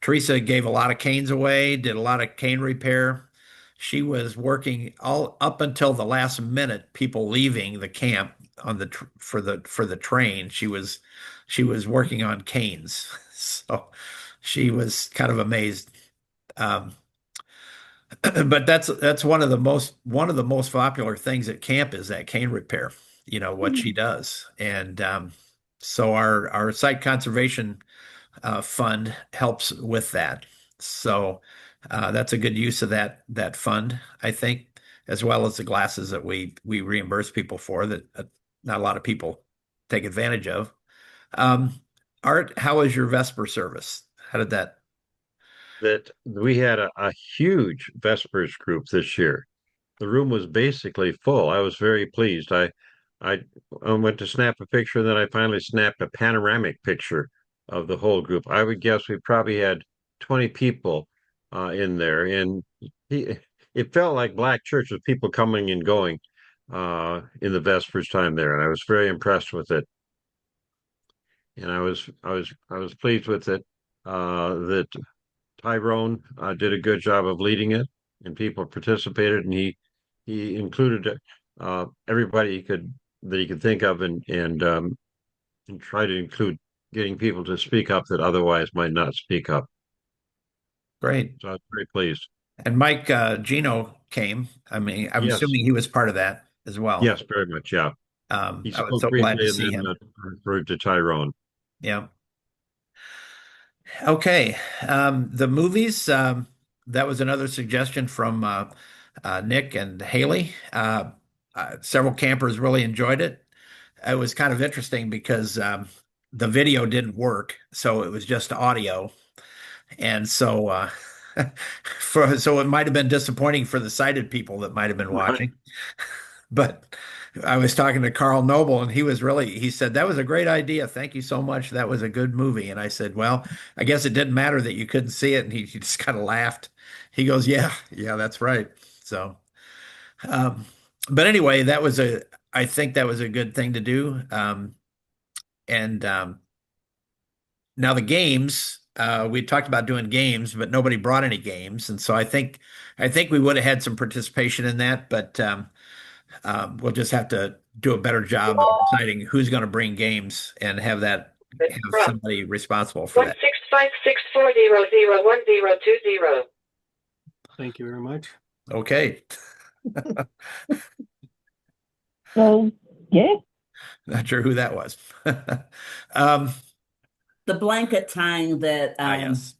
Teresa gave a lot of canes away, did a lot of cane repair. She was working all up until the last minute, people leaving the camp on for the train. She was working on canes. So she was kind of amazed. Um, but that's one of the most popular things at camp is that cane repair, what she does. And so our site conservation fund helps with that. So that's a good use of that fund, I think, as well as the glasses that we reimburse people for that not a lot of people take advantage of. Um, Art, how was your Vesper service? How did that? That we had a huge Vespers group this year. The room was basically full. I was very pleased. I went to snap a picture, and then I finally snapped a panoramic picture of the whole group. I would guess we probably had 20 people in there, and it felt like Black Church with people coming and going in the Vespers time there, and I was very impressed with it. And I was pleased with it. That Tyrone did a good job of leading it, and people participated, and he included everybody he could think of, and try to include getting people to speak up that otherwise might not speak up. Great. So I was very pleased. And Mike Gino came. I mean, I'm Yes, assuming he was part of that as well. yes, very much. Yeah, he I was spoke so glad to briefly and see then him. referred to Tyrone. Yeah. Okay. The movies, that was another suggestion from Nick and Haley. Several campers really enjoyed it. It was kind of interesting because the video didn't work, so it was just audio. And so so it might have been disappointing for the sighted people that might have been Right. watching. But I was talking to Carl Noble, and he said, that was a great idea. Thank you so much. That was a good movie. And I said, well, I guess it didn't matter that you couldn't see it. And he just kind of laughed. He goes, yeah, yeah, that's right. So, um, but anyway, I think that was a good thing to do. And now the games, we talked about doing games, but nobody brought any games. And so I think we would have had some participation in that, but we'll just have to do a better job of deciding who's going to bring games and have somebody responsible for that. 16564001020. Thank you very much. Okay. So, yeah. Not sure who that was. Um, The blanket tying yes.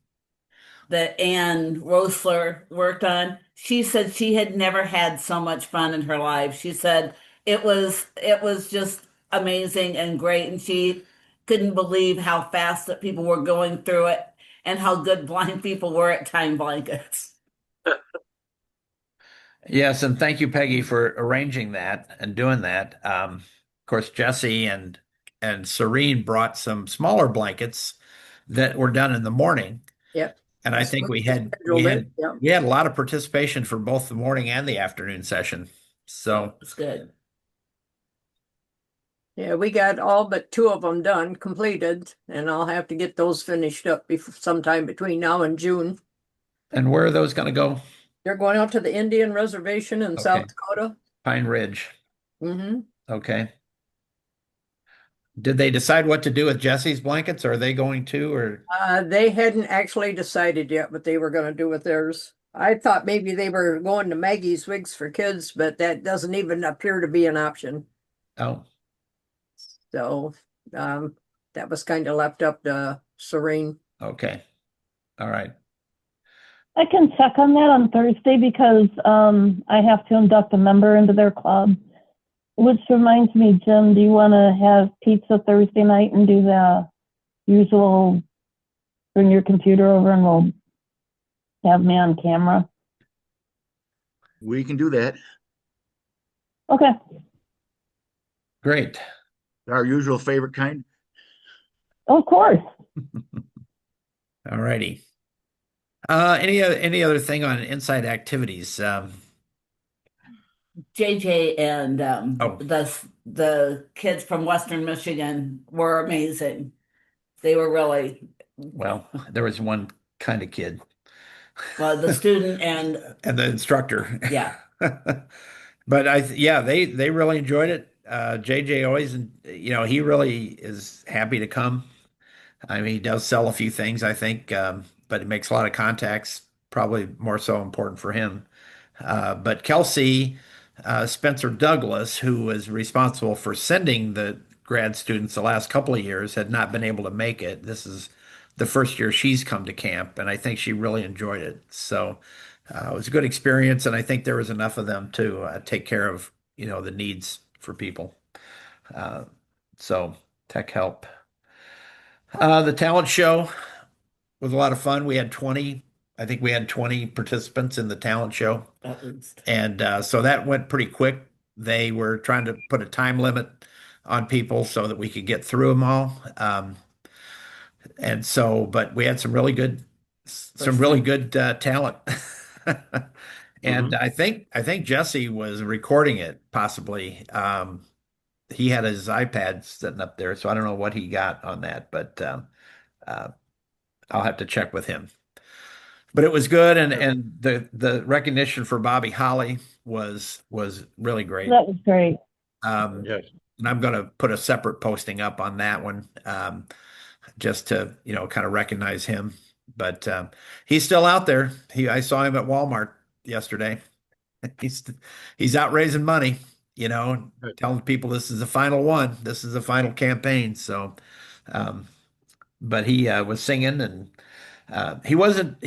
that Ann Rosler worked on, she said she had never had so much fun in her life. She said it was just amazing and great, and she couldn't believe how fast that people were going through it and how good blind people were at tying blankets. Yes, and thank you, Peggy, for arranging that and doing that. Of course, Jesse and Serene brought some smaller blankets that were done in the morning. Yep. And I That's think what we they had we scheduled it. had Yep. we had a lot of participation for both the morning and the afternoon session. So It's good. Yeah, we got all but two of them done, completed, and I'll have to get those finished up before sometime between now and June. And where are those going to go? They're going out to the Indian reservation in Okay. South Dakota. Pine Ridge. Hmm. Okay. Did they decide what to do with Jesse's blankets? Are they going to, or They hadn't actually decided yet what they were going to do with theirs. I thought maybe they were going to Maggie's Wigs for Kids, but that doesn't even appear to be an option. oh, So um, that was kind of left up to Serene. okay. All right. I can check on that on Thursday because I have to induct a member into their club. Which reminds me, Jim, do you want to have pizza Thursday night and do the usual bring your computer over and we'll have me on camera? We can do that. Okay. Great. Our usual favorite kind. Of course. All righty. Any other thing on inside activities? JJ and Oh, the kids from Western Michigan were amazing. They were really well, there was one kind of kid well, the student and and the instructor. yeah. But yeah, they really enjoyed it. JJ always, he really is happy to come. I mean, he does sell a few things, I think, but he makes a lot of contacts, probably more so important for him. But Kelsey Spencer Douglas, who was responsible for sending the grad students the last couple of years, had not been able to make it. This is the first year she's come to camp, and I think she really enjoyed it. So it was a good experience, and I think there was enough of them to take care of, the needs for people. Uh, so tech help. The talent show was a lot of fun. I think we had 20 participants in the talent show. At least. And so that went pretty quick. They were trying to put a time limit on people so that we could get through them all. And so, but we had some really good talent. And Mhm. I think Jesse was recording it possibly. He had his iPad sitting up there, so I don't know what he got on that, but uh, I'll have to check with him. But it was good, and the recognition for Bobby Holly was really great. That was great. Um, Yes. and I'm going to put a separate posting up on that one, just to kind of recognize him. But he's still out there. I saw him at Walmart yesterday. He's he's out raising money, Good. telling people this is the final one. This is the final campaign. So, um, but he was singing and. He wasn't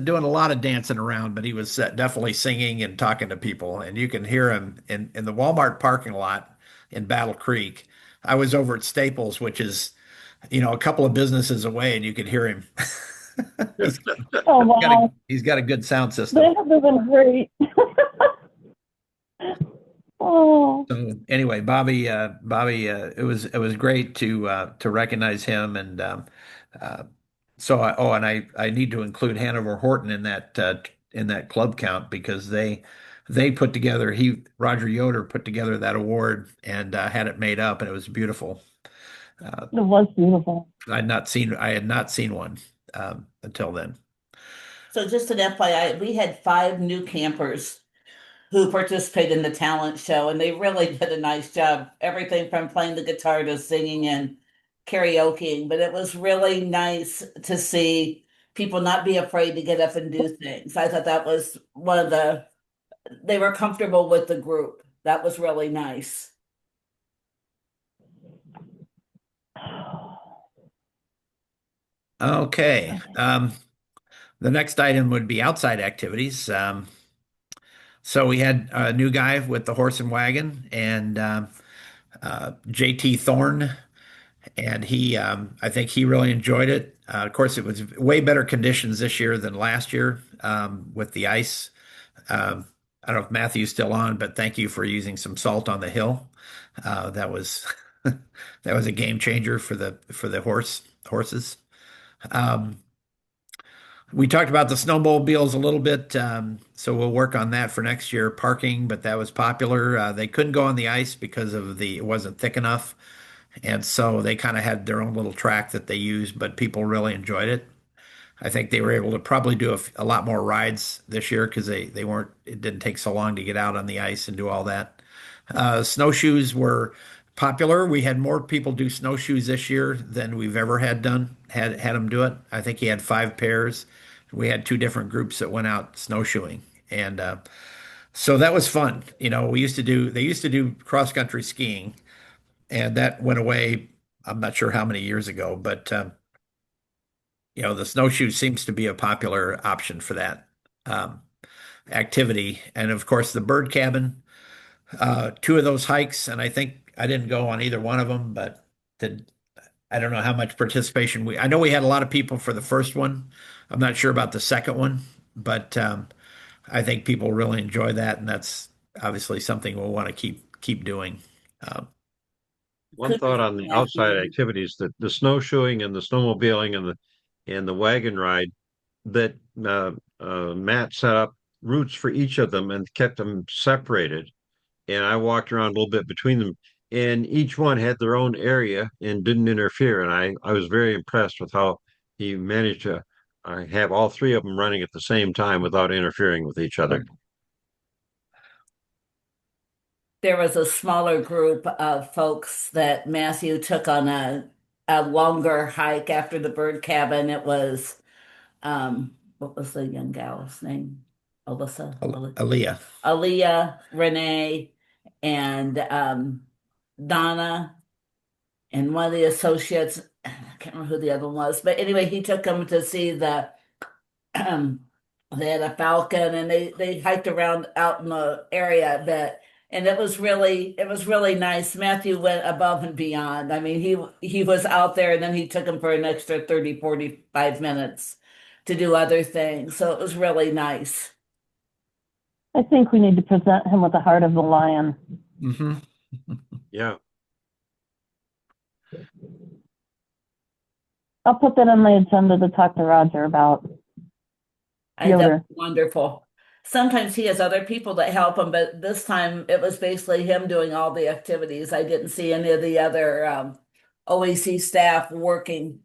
doing a lot of dancing around, but he was definitely singing and talking to people, and you can hear him in the Walmart parking lot in Battle Creek. I was over at Staples, which is a couple of businesses away, and you could hear him. He's Oh, got a wow. he's got a good sound system. That would have been great. Oh, So anyway, Bobby, it was great to recognize him, and uh, so I need to include Hanover Horton in that club count because they put together Roger Yoder put together that award and had it made up, and it was beautiful. Uh, it was beautiful. I had not seen one until then. So just an FYI, we had 5 new campers who participated in the talent show, and they really did a nice job. Everything from playing the guitar to singing and karaokeing. But it was really nice to see people not be afraid to get up and do things. I thought that was they were comfortable with the group. That was really nice. Okay. The next item would be outside activities. So we had a new guy with the horse and wagon, and JT Thorne, and I think he really enjoyed it. Of course, it was way better conditions this year than last year with the ice. I don't know if Matthew's still on, but thank you for using some salt on the hill. That was that was a game changer for the horses. Um, we talked about the snowmobiles a little bit, so we'll work on that for next year. Parking, but that was popular. They couldn't go on the ice because it wasn't thick enough, and so they kind of had their own little track that they used, but people really enjoyed it. I think they were able to probably do a lot more rides this year because they weren't, it didn't take so long to get out on the ice and do all that. Snowshoes were popular. We had more people do snowshoes this year than we've ever had them do it. I think he had 5 pairs. We had 2 different groups that went out snowshoeing, and so that was fun. They used to do cross country skiing, and that went away. I'm not sure how many years ago, but the snowshoe seems to be a popular option for that um, activity. And of course, the bird cabin, 2 of those hikes, and I think I didn't go on either one of them, but did I don't know how much participation I know we had a lot of people for the first one. I'm not sure about the second one, but I think people really enjoy that, and that's obviously something we'll want to keep doing. Um, One Could thought on the outside Matthew, activities, that the snowshoeing and the snowmobiling and the wagon ride, that Matt set up routes for each of them and kept them separated. And I walked around a little bit between them, and each one had their own area and didn't interfere. And I was very impressed with how he managed to have all 3 of them running at the same time without interfering with each other. there was a smaller group of folks that Matthew took on a longer hike after the bird cabin. It was what was the young gal's name? Alyssa, Aaliyah. Aaliyah, Renee, and Donna, and one of the associates. I can't remember who the other one was, but anyway, he took them to see um, they had a falcon, and they hiked around out in the area a bit. And it was really nice. Matthew went above and beyond. I mean, he was out there, and then he took him for an extra 30, 45 minutes to do other things. So it was really nice. I think we need to present him with the heart of the lion. Hmm. Yeah. I'll put that on my agenda to talk to Roger about. I thought Yoder. wonderful. Sometimes he has other people that help him, but this time it was basically him doing all the activities. I didn't see any of the other OAC staff working.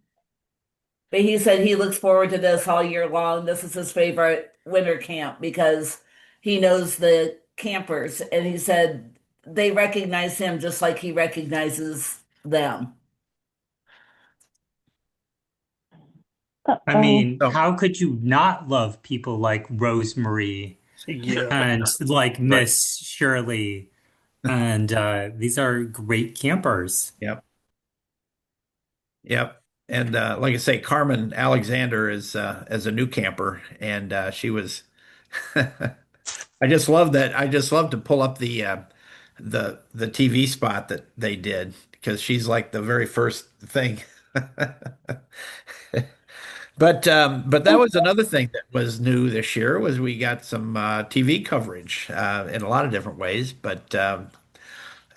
But he said he looks forward to this all year long. This is his favorite winter camp because he knows the campers, and he said they recognize him just like he recognizes them. I mean, So, how could you not love people like Rosemary Yeah. and like Right. Miss Shirley? And these are great campers. yep, yep. And like I say, Carmen Alexander is as a new camper, and she was. I just love that. I just love to pull up the TV spot that they did because she's like the very first thing. But that was another thing that was new this year was we got some TV coverage in a lot of different ways.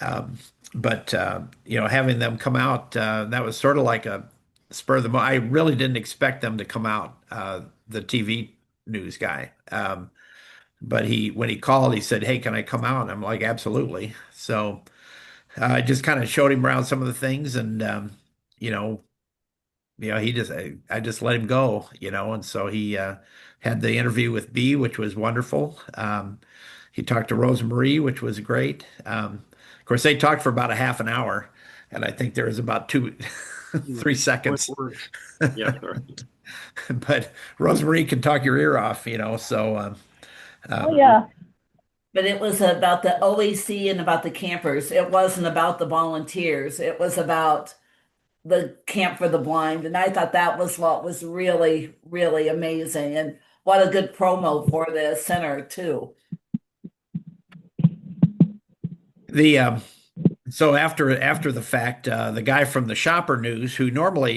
Um, but having them come out, that was sort of like a spur of the moment. I really didn't expect them to come out, the TV news guy. But when he called, he said, "Hey, can I come out?" And I'm like, "Absolutely." So I just kind of showed him around some of the things, and you know, I just let him go, and so he had the interview with B, which was wonderful. He talked to Rosemarie, which was great. Of course, they talked for about a half an hour, and I think there was about 3 seconds. Yeah. But Rosemarie can talk your ear off, so Oh, yeah. But it was about the OAC and about the campers. It wasn't about the volunteers. It was about the Camp for the Blind. And I thought that was what was really, really amazing. And what a good promo for the center, too. the so after the fact, the guy from the Shopper News, who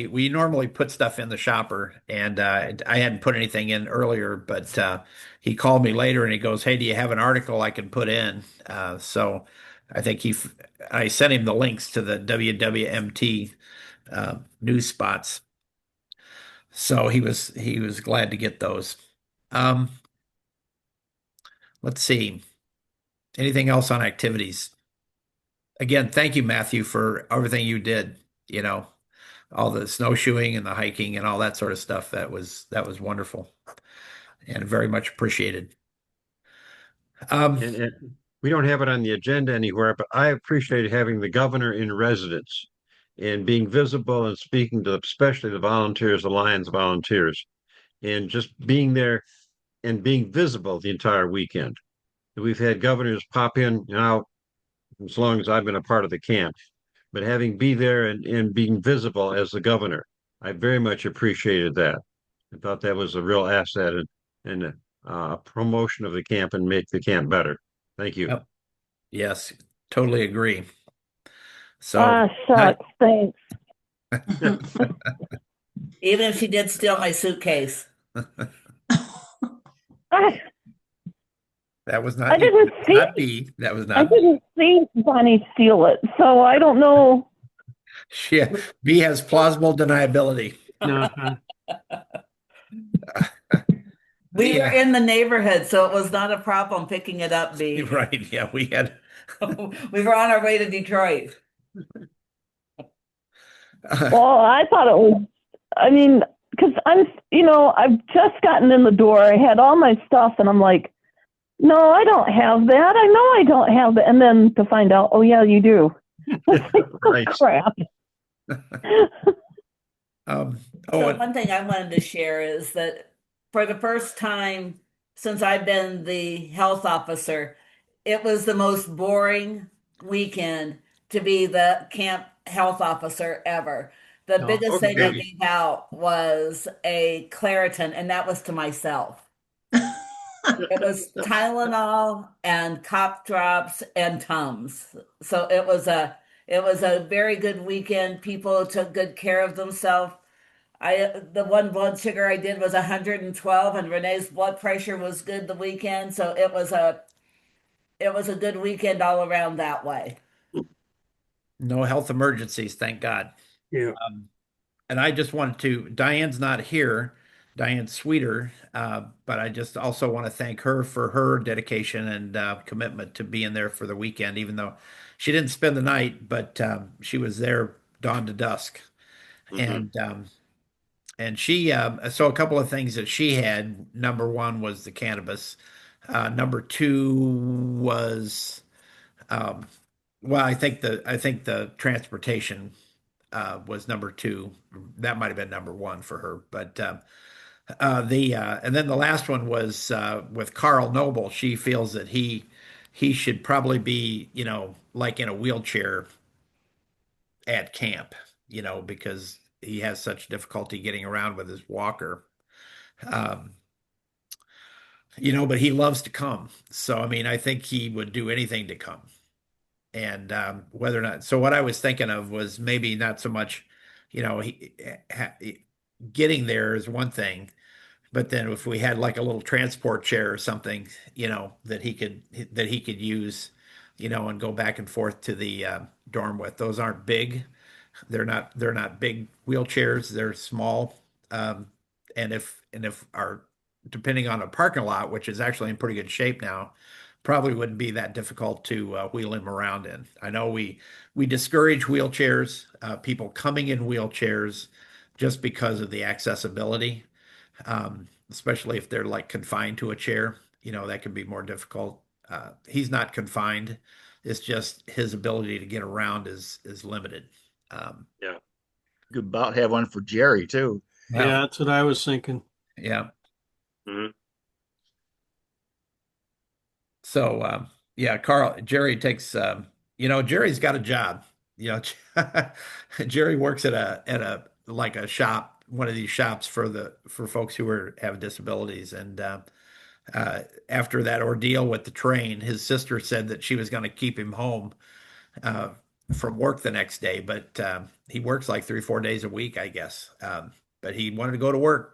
we normally put stuff in the Shopper, and I hadn't put anything in earlier, but he called me later and he goes, "Hey, do you have an article I can put in?" So I think I sent him the links to the WWMT news spots, so he was glad to get those. Um, let's see, anything else on activities? Again, thank you, Matthew, for everything you did. You know, all the snowshoeing and the hiking and all that sort of stuff. That was wonderful and very much appreciated. Um, And we don't have it on the agenda anywhere, but I appreciate having the governor in residence and being visible and speaking to especially the volunteers, the Lions volunteers, and just being there and being visible the entire weekend. We've had governors pop in and out as long as I've been a part of the camp, but having be there and being visible as the governor, I very much appreciated that. I thought that was a real asset and a promotion of the camp and make the camp better. Thank you. yep, yes, totally agree. So, Ah, I, shucks, thanks. Even if she did steal my suitcase. I, that was I not you, didn't see not B. That was I not didn't see Bonnie steal it, so I don't know. she. B has plausible deniability. Uh-huh. We were Yeah, in the neighborhood, so it was not a problem picking it up, B. right. Yeah, we had. We were on our way to Detroit. Well, I thought it was, I mean, because I've just gotten in the door. I had all my stuff, and I'm like, no, I don't have that. I know I don't have that. And then to find out, oh, yeah, you do. It's like, oh, Right. crap. Um, So oh, one thing I wanted to share is that for the first time since I've been the health officer, it was the most boring weekend to be the camp health officer ever. The No. biggest thing I Okay. gave out was a Claritin, and that was to myself. It was Tylenol and cough drops and Tums. So it was a very good weekend. People took good care of themselves. The one blood sugar I did was 112, and Renee's blood pressure was good the weekend. So it was a good weekend all around that way. no health emergencies, thank God. Yeah. And I just wanted to, Diane's not here, Diane's sweeter, but I just also want to thank her for her dedication and commitment to being there for the weekend, even though she didn't spend the night, but she was there dawn to dusk. Mhm. And she, so a couple of things that she had. Number one was the cannabis. Number two was, um, well, I think the transportation was number two. That might have been number one for her. But and then the last one was with Carl Noble. She feels that he should probably be, like in a wheelchair at camp, because he has such difficulty getting around with his walker. Um, but he loves to come. So I mean, I think he would do anything to come. And whether or not, so what I was thinking of was maybe not so much, ha, getting there is one thing, but then if we had like a little transport chair or something, that he could use, and go back and forth to the dorm with. Those aren't big. They're not big wheelchairs. They're small. Um, and if our depending on a parking lot, which is actually in pretty good shape now, probably wouldn't be that difficult to wheel him around in. I know we discourage wheelchairs, people coming in wheelchairs just because of the accessibility, especially if they're like confined to a chair. That can be more difficult. He's not confined. It's just his ability to get around is limited. Um, Yeah. Could about have one for Jerry too. Yeah, that's what I was thinking. yeah. Mhm. So yeah, Jerry takes Jerry's got a job. You know, Jerry works at a like a shop, one of these shops for folks who have disabilities. And after that ordeal with the train, his sister said that she was going to keep him home uh, from work the next day, but he works like 3 or 4 days a week, I guess. But he wanted to go to work.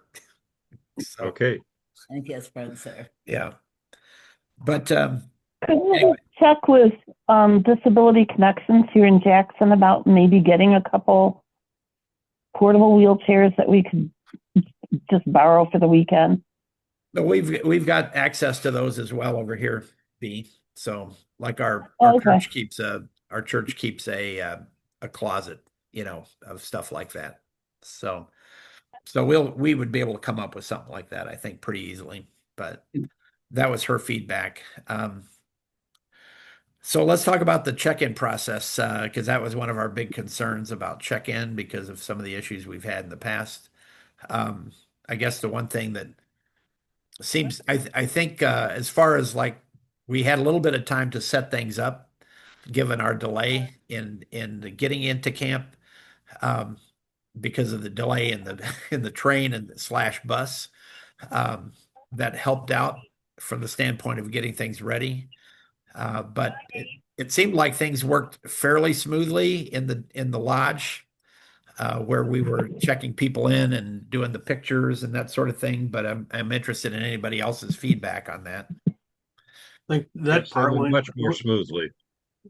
So Okay. Thank you, Spencer. yeah. But Could anyway. you check with Disability Connections here in Jackson about maybe getting a couple portable wheelchairs that we could just borrow for the weekend? No, we've got access to those as well over here, B. So like Oh, okay. our church keeps a closet, of stuff like that. So we would be able to come up with something like that, I think, pretty easily. But that was her feedback. So let's talk about the check-in process, because that was one of our big concerns about check-in because of some of the issues we've had in the past. Um, I guess the one thing that seems, I think, as far as like we had a little bit of time to set things up, given our delay in getting into camp, um, because of the delay in the in the train and slash bus, um, that helped out from the standpoint of getting things ready. But it seemed like things worked fairly smoothly in the lodge, where we were checking people in and doing the pictures and that sort of thing. But I'm interested in anybody else's feedback on that. I think that Yes, that part went went, much more smoothly.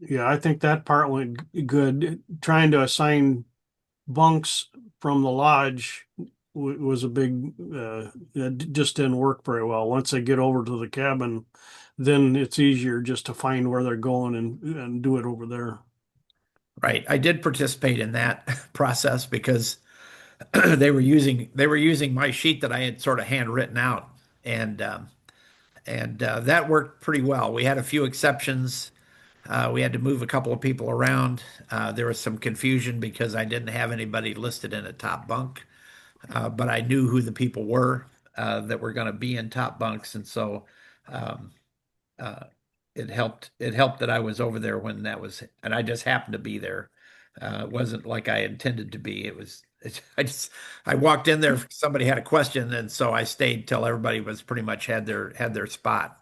yeah, I think that part went good. Trying to assign bunks from the lodge was a big, it just didn't work very well. Once they get over to the cabin, then it's easier just to find where they're going and do it over there. Right. I did participate in that process because they were using my sheet that I had sort of handwritten out, and that worked pretty well. We had a few exceptions. We had to move a couple of people around. There was some confusion because I didn't have anybody listed in a top bunk, but I knew who the people were that were going to be in top bunks, and so um, uh, it helped. It helped that I was over there when that was, and I just happened to be there. It wasn't like I intended to be. It was. I walked in there. Somebody had a question, and so I stayed till everybody was pretty much had their spot.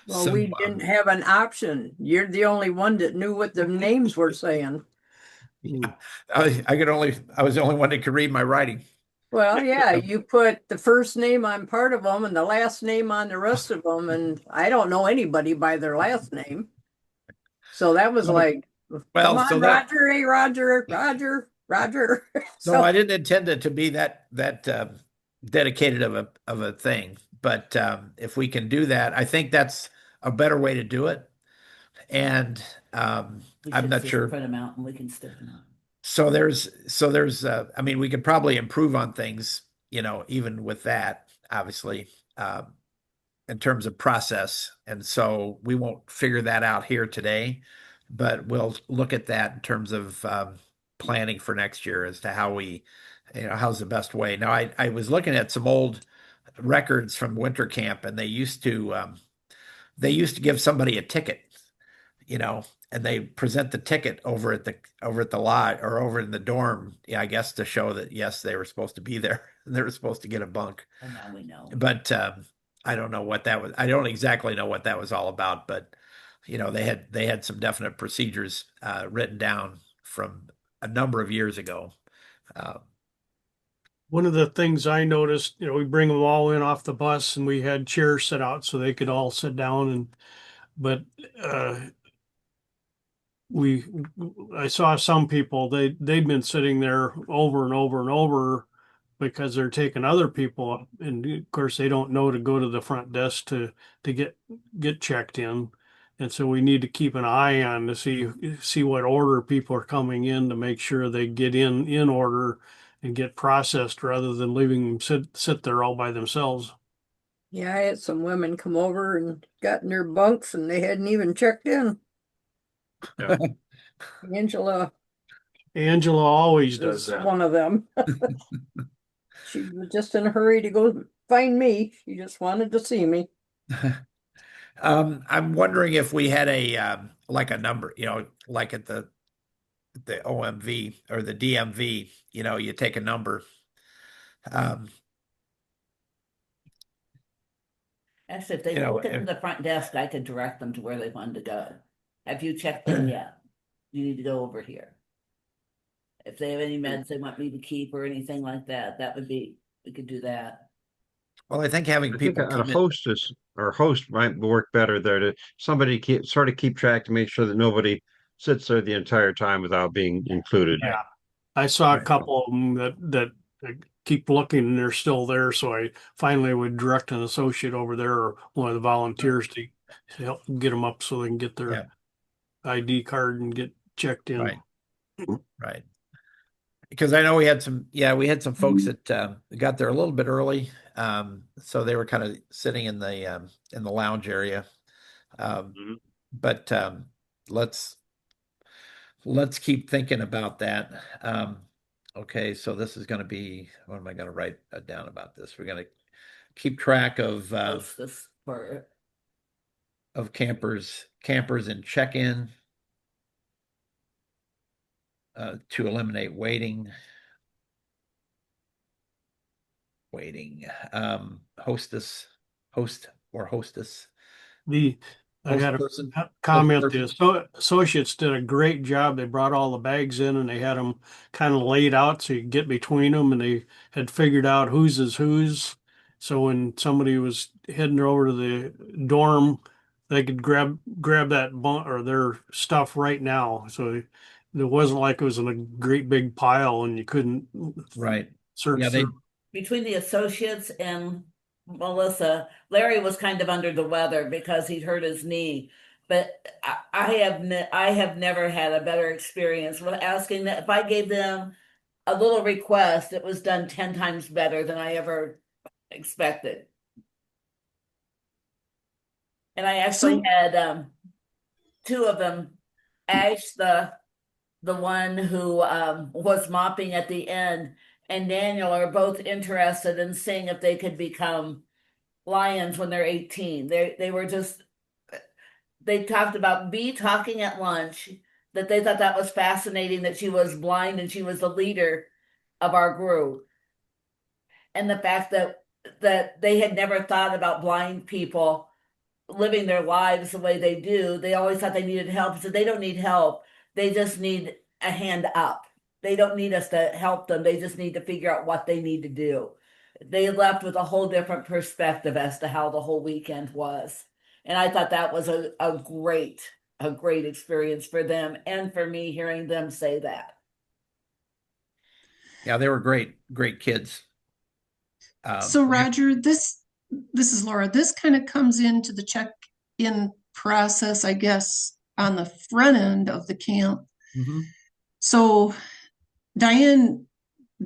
Well, So we didn't have an option. You're the only one that knew what the names were saying. yeah, I was the only one that could read my writing. Well, yeah, you put the first name on part of them and the last name on the rest of them, and I don't know anybody by their last name. So that was like, come Well, on, Roger, hey, Roger, Roger, Roger. so So I didn't intend it to be that dedicated of a thing, but if we can do that, I think that's a better way to do it. And We I'm should not just sure. print them out and we can stick them out. I mean, we could probably improve on things, even with that, obviously, in terms of process. And so we won't figure that out here today, but we'll look at that in terms of planning for next year as to how's the best way. Now, I was looking at some old records from winter camp, and they used to give somebody a ticket, you know, and they present the ticket over at the lot or over in the dorm, yeah, I guess to show that yes, they were supposed to be there and they were supposed to get a bunk. And now we know. But I don't know what that was. I don't exactly know what that was all about, but they had some definite procedures written down from a number of years ago. Uh, One of the things I noticed, we bring them all in off the bus and we had chairs set out so they could all sit down but uh, we I saw some people they'd been sitting there over and over and over because they're taking other people up, and of course they don't know to go to the front desk to get checked in, and so we need to keep an eye on to see what order people are coming in to make sure they get in order and get processed rather than leaving them sit there all by themselves. yeah, I had some women come over and got in their bunks and they hadn't even checked in. Yeah. Angela Angela always does is that. one of them. She was just in a hurry to go find me. She just wanted to see me. I'm wondering if we had like a number, like at the OMV or the DMV, you take a number. Um, Actually, if they you know, walk into the front desk, I could direct them to where they wanted to go. Have you checked in yet? You need to go over here. If they have any meds they want me to keep or anything like that, we could do that. well, I think having I think people a come in, hostess or host might work better there to somebody sort of keep track to make sure that nobody sits there the entire time without being included. Yeah. I saw a right, couple of them that keep looking and they're still there. So I finally would direct an associate over there or one of the volunteers to help get them up so they can get yeah, their ID card and get checked in. right, right. because I know we had some folks that got there a little bit early, so they were kind of sitting in the lounge area. Um, Mhm. but let's let's keep thinking about that. Okay, so this is going to be, what am I going to write down about this? We're going to keep track Hostess for of campers and check-in to eliminate waiting. Host or hostess, The I host had a person, host comment. The person. associates did a great job. They brought all the bags in and they had them kind of laid out so you could get between them, and they had figured out whose is whose. So when somebody was heading over to the dorm, they could grab that or their stuff right now. So it wasn't like it was in a great big pile and you couldn't Right. Yeah, search they through. between the associates and Melissa, Larry was kind of under the weather because he'd hurt his knee. But I have never had a better experience with asking that if I gave them a little request, it was done 10 times better than I ever expected. And I actually So, had two of them, Ash, the one who was mopping at the end, and Daniel are both interested in seeing if they could become lions when they're 18. They were just they talked about B talking at lunch that they thought that was fascinating that she was blind and she was the leader of our group. And the fact that they had never thought about blind people living their lives the way they do. They always thought they needed help. So they don't need help. They just need a hand up. They don't need us to help them. They just need to figure out what they need to do. They left with a whole different perspective as to how the whole weekend was. And I thought that was a great experience for them and for me hearing them say that. yeah, they were great kids. so Yeah. Roger, this is Laura. This kind of comes into the check-in process, I guess, on the front end of the camp. Mhm. So Diane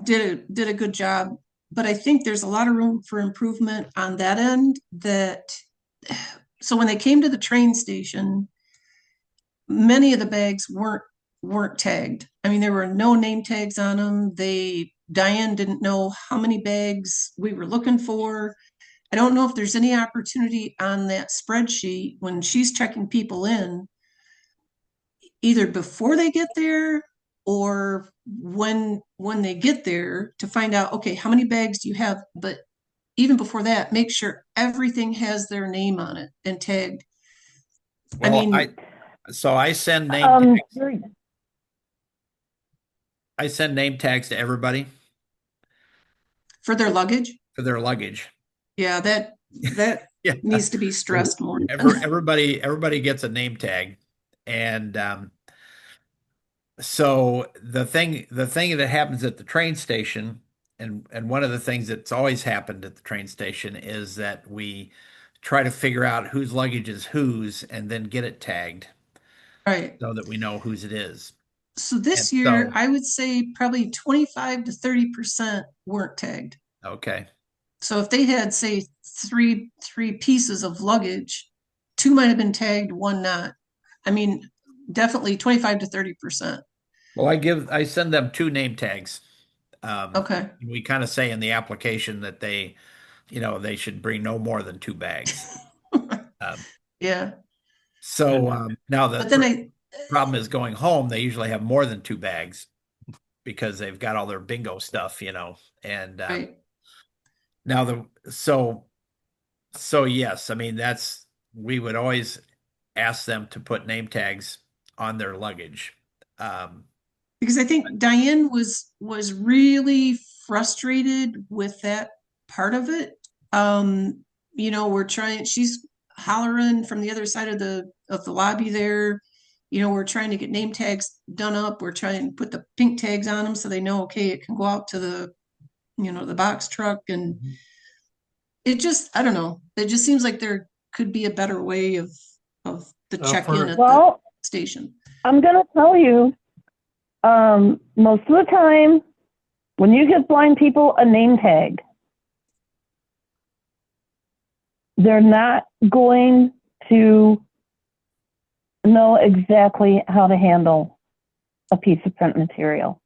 did a good job, but I think there's a lot of room for improvement on that end. So when they came to the train station, many of the bags weren't tagged. I mean, there were no name tags on them. Diane didn't know how many bags we were looking for. I don't know if there's any opportunity on that spreadsheet when she's checking people in, either before they get there or when they get there, to find out, okay, how many bags do you have? But even before that, make sure everything has their name on it and tagged. I Well, mean, I send name tags. Very- I send name tags to everybody for their luggage, for their luggage. yeah, that Yeah. needs to be stressed more. Everybody gets a name tag. And so the thing that happens at the train station, and one of the things that's always happened at the train station is that we try to figure out whose luggage is whose and then get it tagged Right. so that we know whose it is. So And this year, so, I would say probably 25 to 30% weren't tagged. okay. So if they had, say, three pieces of luggage, two might have been tagged, one not. I mean, definitely 25 to 30%. Well, I send them two name tags. Okay. We kind of say in the application that they should bring no more than two bags. Um, Yeah. so And now But the then I, problem is going home, they usually have more than two bags because they've got all their bingo stuff, and right. now so yes, I mean we would always ask them to put name tags on their luggage. Um, Because I think Diane was really frustrated with that part of it. She's hollering from the other side of the lobby there. We're trying to get name tags done up. We're trying to put the pink tags on them so they know, okay, it can go out to the box truck. And it just, I don't know. It just seems like there could be a better way of the check-in at the Well, station. I'm going to tell you, most of the time When you give blind people a name tag, they're not going to know exactly how to handle a piece of print material.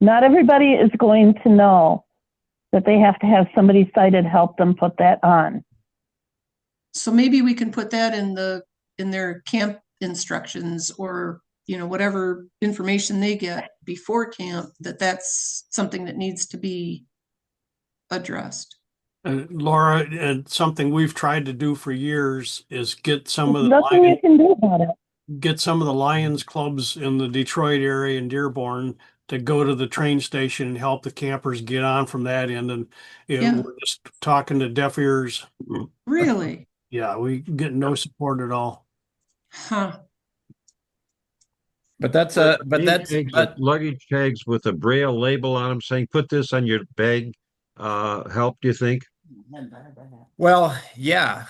Not everybody is going to know that they have to have somebody sighted help them put that on. So maybe we can put that in their camp instructions, or whatever information they get before camp, that's something that needs to be addressed. Laura, and something we've tried to do for years is There's nothing you can do about it. get some of the Lions clubs in the Detroit area and Dearborn to go to the train station and help the campers get on from that end. And Yeah. we're just talking to deaf ears. Really? Yeah, we get no support at all. Huh. But that's luggage tags with a braille label on them saying, put this on your bag, help, do you think? well, yeah.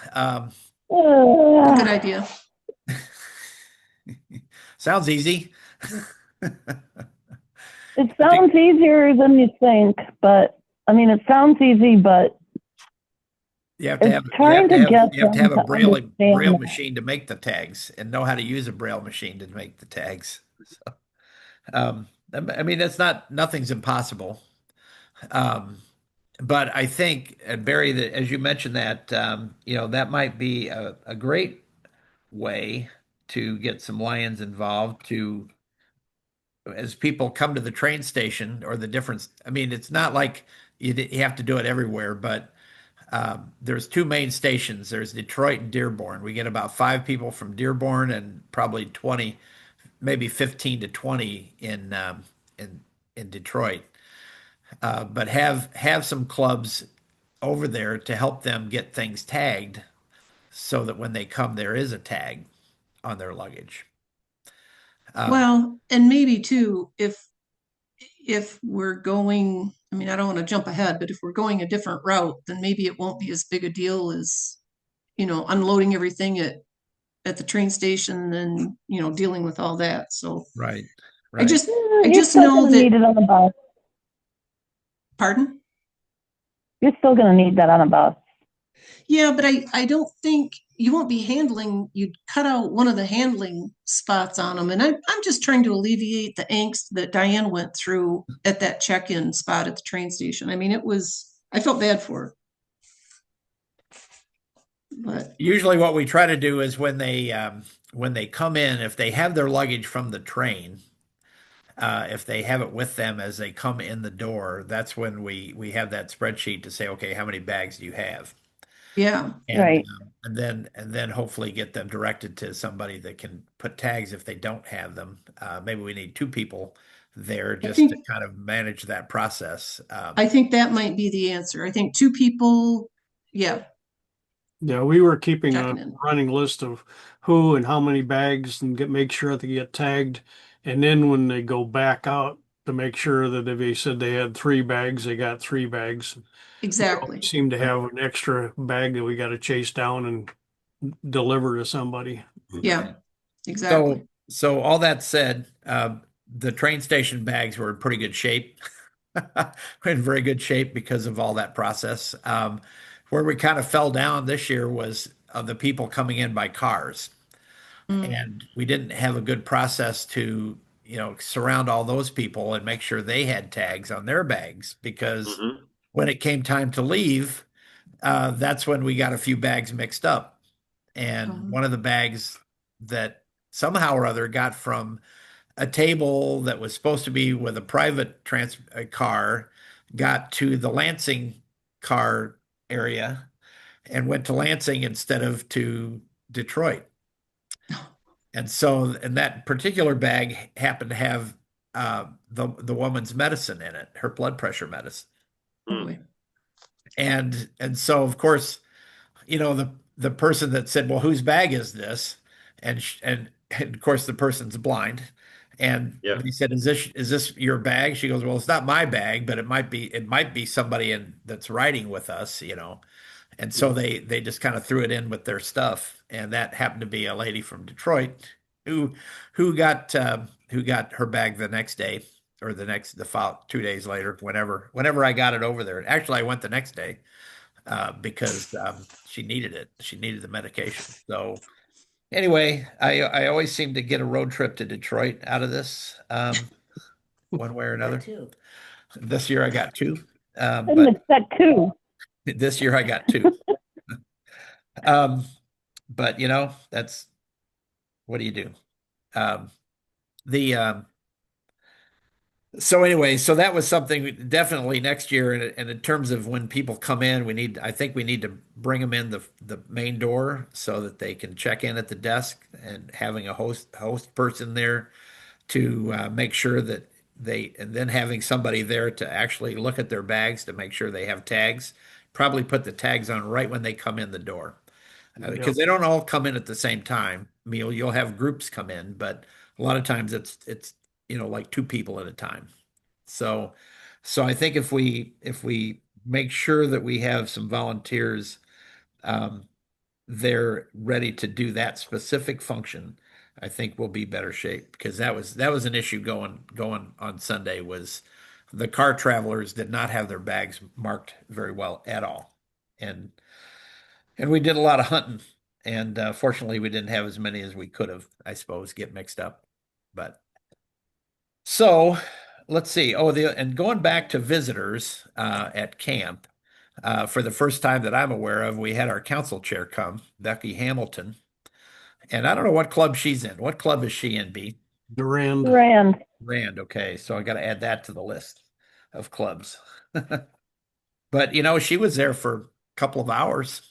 Good idea. Sounds easy. It sounds easier than you think, but I mean, it sounds easy, but You have to have, it's trying to get you have to them have a to braille understand that. machine to make the tags and know how to use a braille machine to make the tags. So, I mean, nothing's impossible. Um, but I think, Barry, that as you mentioned that, that might be a great way to get some Lions involved to, as people come to the train station or the difference. I mean, it's not like you have to do it everywhere, but there's two main stations. There's Detroit and Dearborn. We get about 5 people from Dearborn and probably 20, maybe 15 to 20 in Detroit. But have some clubs over there to help them get things tagged so that when they come, there is a tag on their luggage. Well, and maybe too, if we're going, I mean, I don't want to jump ahead, but if we're going a different route, then maybe it won't be as big a deal as, unloading everything at the train station and, dealing with all that. So Right. I just You're still know going to need that, it on the bus. pardon? You're still going to need that on a bus. Yeah, but I don't think you won't be handling, you'd cut out one of the handling spots on them. And I'm just trying to alleviate the angst that Diane went through at that check-in spot at the train station. I mean, I felt bad for her. But Usually what we try to do is when they come in, if they have their luggage from the train, if they have it with them as they come in the door, that's when we have that spreadsheet to say, okay, how many bags do you have? yeah, And Right. and then hopefully get them directed to somebody that can put tags if they don't have them. Maybe we need 2 people there I just to think kind of manage that process. I think that might be the answer. I think 2 people, yeah, Yeah, we were keeping a checking in. running list of who and how many bags and make sure they get tagged. And then when they go back out to make sure that if they said they had 3 bags, they got 3 bags. We always Exactly. seem to have an extra bag that we got to chase down and deliver to somebody. Yeah, So, exactly. so all that said, the train station bags were in pretty good shape. We're in very good shape because of all that process. Where we kind of fell down this year was the people coming in by cars, Mm. and we didn't have a good process to, surround all those people and make sure they had tags on their bags because Mhm. when it came time to leave, that's when we got a few bags mixed up. And one of the bags that somehow or other got from a table that was supposed to be with a private car got to the Lansing car area and went to Lansing instead of to Detroit. And that particular bag happened to have the woman's medicine in it, her blood pressure medicine. Oh, boy. And so of course, the person that said, "Well, whose bag is this?" And of course the person's blind, and Yeah. they said, "Is this your bag?" She goes, "Well, it's not my bag, but it might be somebody that's riding with us." And so they just kind of threw it in with their stuff, and that happened to be a lady from Detroit who got who got her bag the next day or the 2 days later, whenever I got it over there. Actually, I went the next day because she needed it. She needed the medication. So anyway, I always seem to get a road trip to Detroit out of this, one way or That another. too. This year I got two, And but it's that too. this year I got two. Um, but that's what do you do? Um, the So anyway, so that was something definitely next year, and in terms of when people come in, I think we need to bring them in the main door so that they can check in at the desk, and having a host person there to make sure that and then having somebody there to actually look at their bags to make sure they have tags. Probably put the tags on right when they come in the door, Yep. because they don't all come in at the same time. I mean, you'll have groups come in, but a lot of times it's like two people at a time. So so I think if we make sure that we have some volunteers um, they're ready to do that specific function, I think we'll be better shape, because that was an issue going on Sunday. Was the car travelers did not have their bags marked very well at all. And we did a lot of hunting, and fortunately we didn't have as many as we could have, I suppose, get mixed up. But so let's see. Oh, and going back to visitors at camp, for the first time that I'm aware of, we had our council chair come, Becky Hamilton. And I don't know what club she's in. What club is she in, B? Durand. Rand. Rand. Okay. So I got to add that to the list of clubs. But she was there for a couple of hours,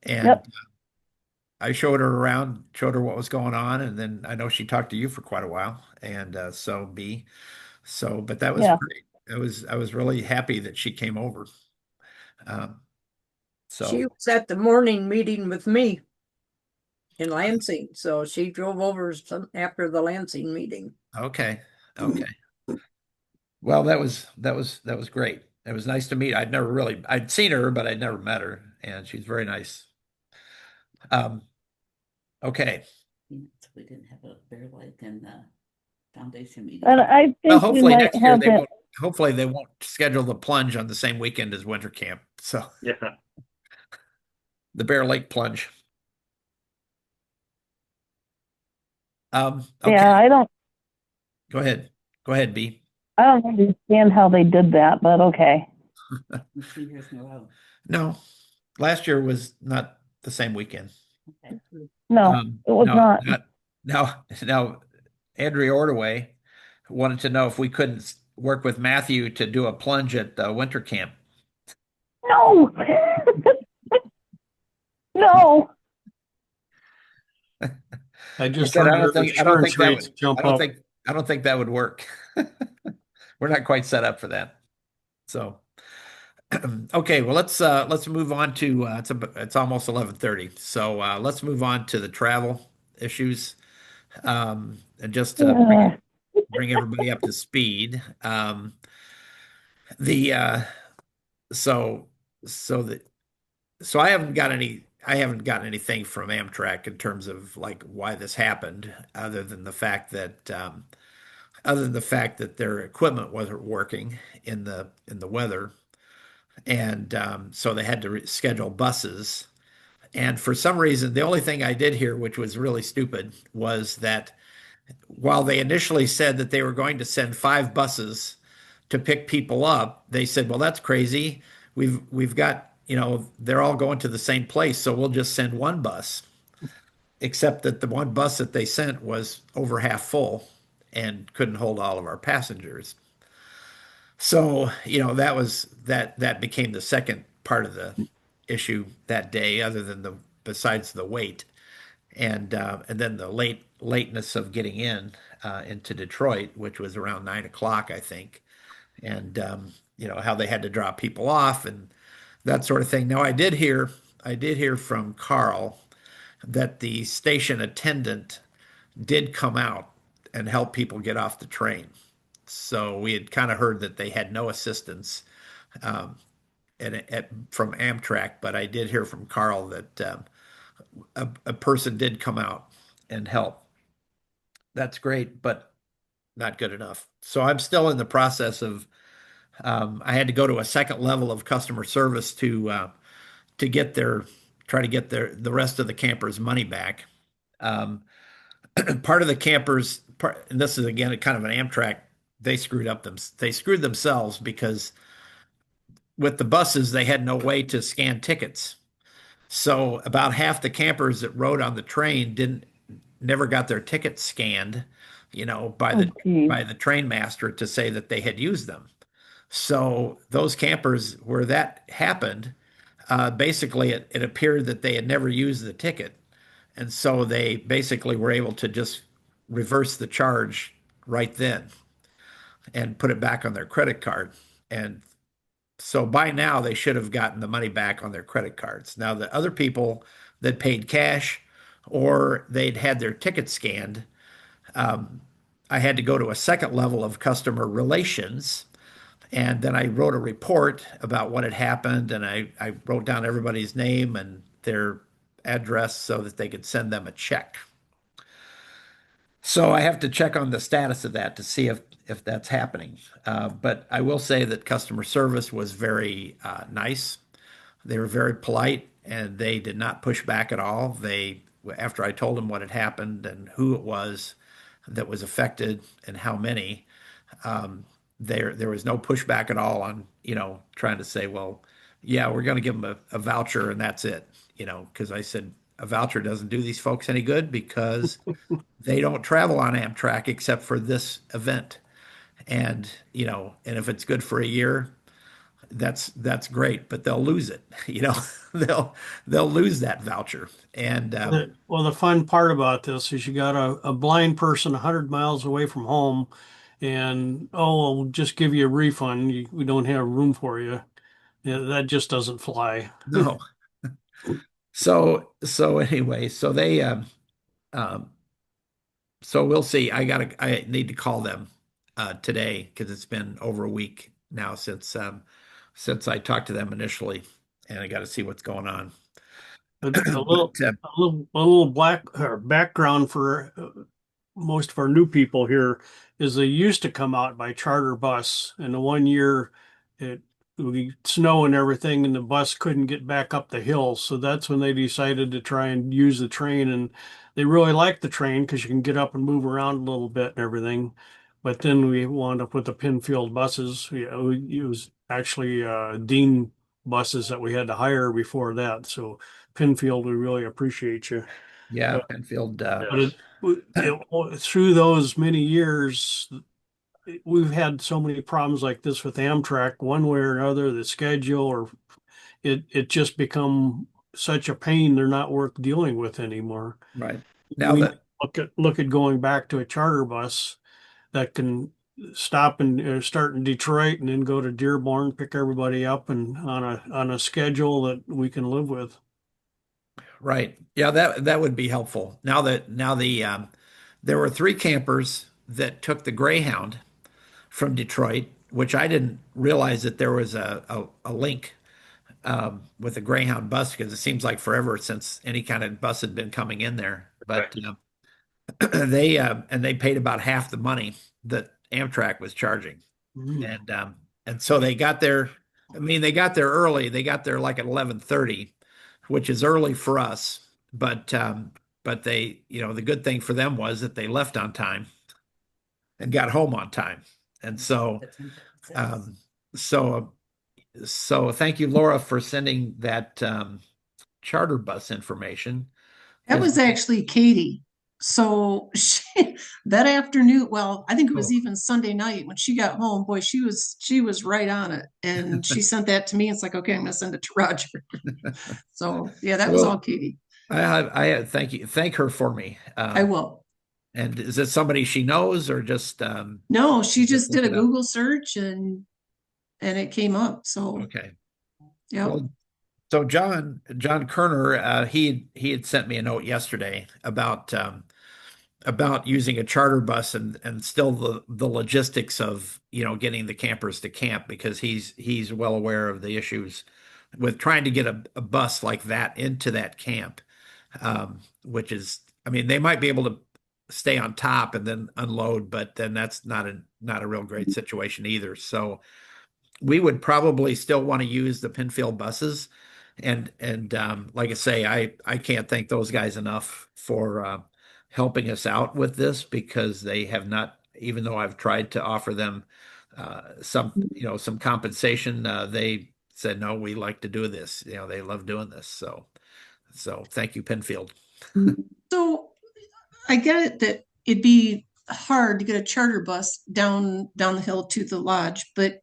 and Yep. I showed her around, showed her what was going on, and then I know she talked to you for quite a while, and so B. So, but that was Yeah. great. I was really happy that she came over. Um, She so was at the morning meeting with me in Lansing, so she drove over after the Lansing meeting. okay, okay. Well, that was great. It was nice to meet. I'd seen her, but I'd never met her, and she's very nice. Um, okay. So we didn't have a Bear Lake and foundation meeting. And I Well, think we hopefully might next year have they that. won't. Hopefully they won't schedule the plunge on the same weekend as winter camp. So Yeah. the Bear Lake plunge. Okay, Yeah, go ahead. Go ahead, B. I don't understand how they did that, but okay. 2 years in a row. No, last year was not the same weekend. Okay. No, it was No, not. now, Andrea Ordaway wanted to know if we couldn't work with Matthew to do a plunge at winter camp. No. No. I I just said, heard I don't their think, I don't insurance think that rates would, jump I don't up. think, I don't think that would work. We're not quite set up for that. So, okay, well, let's move on to it's almost 11:30. So, let's move on to the travel issues. And just to Uh, bring everybody up to speed. The so so the so I haven't gotten anything from Amtrak in terms of like why this happened, other than the fact that their equipment wasn't working in the weather, and so they had to schedule buses. And for some reason, the only thing I did hear, which was really stupid, was that while they initially said that they were going to send 5 buses to pick people up, they said, "Well, that's crazy. We've got, they're all going to the same place, so we'll just send one bus." Except that the one bus that they sent was over half full and couldn't hold all of our passengers. So, that became the second part of the issue that day, other than besides the wait, and then the lateness of getting into Detroit, which was around 9 o'clock, I think, and how they had to drop people off and that sort of thing. Now, I did hear from Carl that the station attendant did come out and help people get off the train. So we had kind of heard that they had no assistance um, from Amtrak, but I did hear from Carl that a person did come out and help. That's great, but not good enough. So I'm still in the process of I had to go to a second level of customer service to get their try to get the rest of the campers' money back. Um, part of the campers, and this is again kind of an Amtrak, they screwed themselves because with the buses they had no way to scan tickets. So about half the campers that rode on the train didn't never got their tickets scanned, Oh, geez. by the train master to say that they had used them. So those campers where that happened, basically it appeared that they had never used the ticket. And so they basically were able to just reverse the charge right then and put it back on their credit card. And so by now they should have gotten the money back on their credit cards. Now the other people that paid cash or they'd had their tickets scanned, I had to go to a second level of customer relations. And then I wrote a report about what had happened, and I wrote down everybody's name and their address so that they could send them a check. So I have to check on the status of that to see if that's happening. But I will say that customer service was very nice. They were very polite, and they did not push back at all. After I told them what had happened and who it was that was affected and how many, there was no pushback at all on, trying to say, well, yeah, we're going to give them a voucher and that's it, because I said a voucher doesn't do these folks any good because they don't travel on Amtrak except for this event. And, and if it's good for a year, that's great, but they'll lose it. They'll lose that voucher. And Well, the fun part about this is you got a blind person 100 miles away from home, and oh, we'll just give you a refund. We don't have room for you. Yeah, that just doesn't fly. no. So anyway, um so we'll see. I need to call them today because it's been over a week now since I talked to them initially, and I got to see what's going on. A little, But a little black or background for most of our new people here is they used to come out by charter bus, and the one year it we snow and everything, and the bus couldn't get back up the hill, so that's when they decided to try and use the train, and they really liked the train because you can get up and move around a little bit and everything. But then we wound up with the Pinfield buses. It was actually Dean buses that we had to hire before that. So Pinfield, we really appreciate you. yeah, Uh, Penfield. but through those many years, we've had so many problems like this with Amtrak, one way or another, the schedule, or it just become such a pain they're not worth dealing with anymore. Right now We that look at going back to a charter bus that can stop and start in Detroit and then go to Dearborn, pick everybody up and on a schedule that we can live with. right, yeah, that would be helpful. Now the there were three campers that took the Greyhound from Detroit, which I didn't realize that there was a link with the Greyhound bus because it seems like forever since any kind of bus had been coming in there. But they paid about half the money that Amtrak was charging, Mm. and so they got there. I mean, they got there early. They got there like at 11:30, which is early for us. But they, the good thing for them was that they left on time and got home on time. And um, so so thank you, Laura, for sending that charter bus information. That 'Cause- was actually Katie. So that afternoon, well, I think it was oh, even Sunday night when she got home, boy, she was right on it. And she sent that to me. It's like, okay, I'm gonna send it to Roger. So yeah, that was all well, Katie. thank her for me. I will. And is it somebody she knows or just No, she just did look a it up? Google search and it came up. So Okay. yeah. Well, so John Kerner, he had sent me a note yesterday about using a charter bus and still the logistics of getting the campers to camp because he's well aware of the issues with trying to get a bus like that into that camp, which is I mean they might be able to stay on top and then unload, but then that's not a real great situation either. So we would probably still want to use the Pinfield buses. And like I say, I can't thank those guys enough for helping us out with this because they have not, even though I've tried to offer them some compensation, they said no, we like to do this. They love doing this. So thank you, Pinfield. So I get it that it'd be hard to get a charter bus down the hill to the lodge, but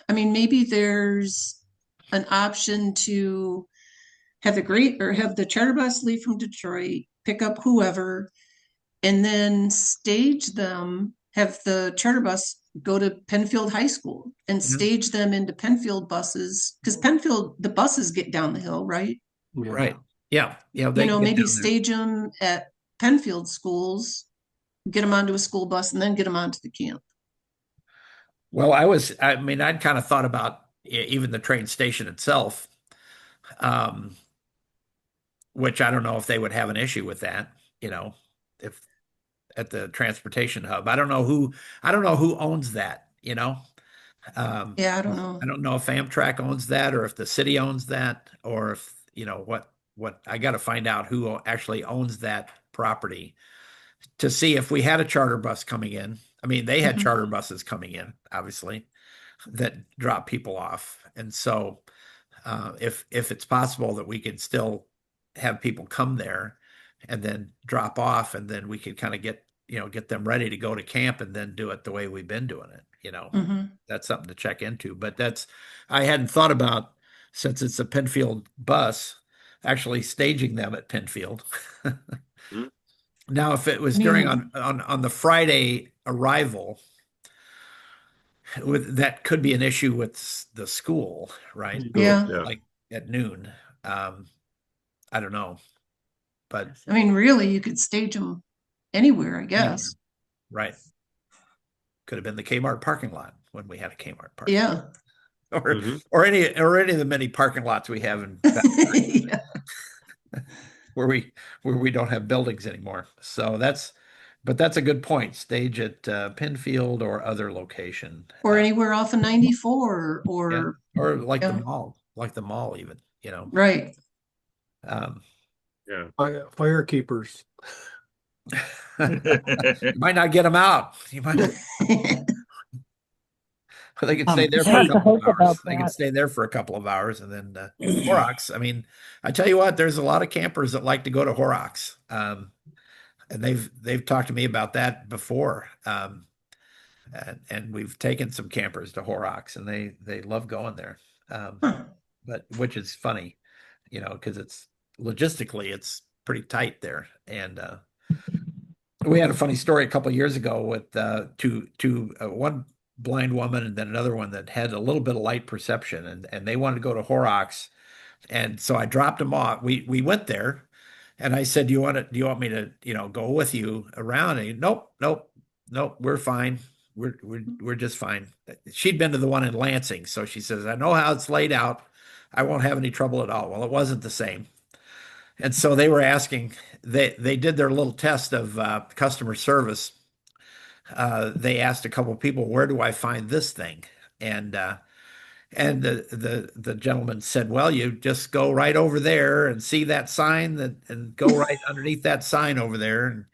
I mean, maybe there's an option to have the charter bus leave from Detroit, pick up whoever, and then stage them, have the charter bus go to Penfield High School and Yeah. stage them into Penfield buses, because Penfield, the buses get down the hill, right? Yeah. Right. Yeah. They You know, can get maybe down there. stage them at Penfield schools, get them onto a school bus, and then get them onto the camp. Well, I mean, I'd kind of thought about even the train station itself, um, which I don't know if they would have an issue with that, if at the transportation hub. I don't know who owns that. Um, Yeah, I don't know. I don't know if Amtrak owns that or if the city owns that or if, what I got to find out who actually owns that property to see if we had a charter bus coming in. I mean, they had Mhm. charter buses coming in, obviously, that drop people off. And so if it's possible that we could still have people come there and then drop off and then we could kind of get them ready to go to camp and then do it the way we've been doing it. Mhm. That's something to check into. But I hadn't thought about, since it's a Penfield bus, actually staging them at Penfield. Mhm. Now, if it I was during mean, on the Friday arrival, that could be an issue with the school, right? yeah. Yeah. Like at noon. Um, I don't know, but I mean, really, you could stage them anywhere, I anyway, guess. right. Could have been the Kmart parking lot when we had a Kmart parking lot. Yeah. Or Mhm. or any of the many parking lots we have in Yeah. where we don't have buildings anymore. But that's a good point. Stage at Penfield or other location. Or anywhere off of 94 Yeah, or, or like the yeah, mall, even. right. Um, Yeah. Fire keepers. you might not get them out. They could stay there I for a have to couple of hope about hours. They could that. stay there for a couple of hours and then Horrocks. I mean, I tell you what, there's a lot of campers that like to go to Horrocks. And they've talked to me about that before. And we've taken some campers to Horrocks and they love going there. Huh. But which is funny, because it's logistically it's pretty tight there. And we had a funny story a couple of years ago with one blind woman and then another one that had a little bit of light perception and they wanted to go to Horrocks. And so I dropped them off. We went there and I said, do you want me to, go with you around? And he, nope, nope, nope, we're fine. We're just fine. She'd been to the one in Lansing, so she says, I know how it's laid out. I won't have any trouble at all. Well, it wasn't the same. And so they were asking, they did their little test of customer service. They asked a couple of people, where do I find this thing? And the gentleman said, well, you just go right over there and see that sign and go right underneath that sign over there.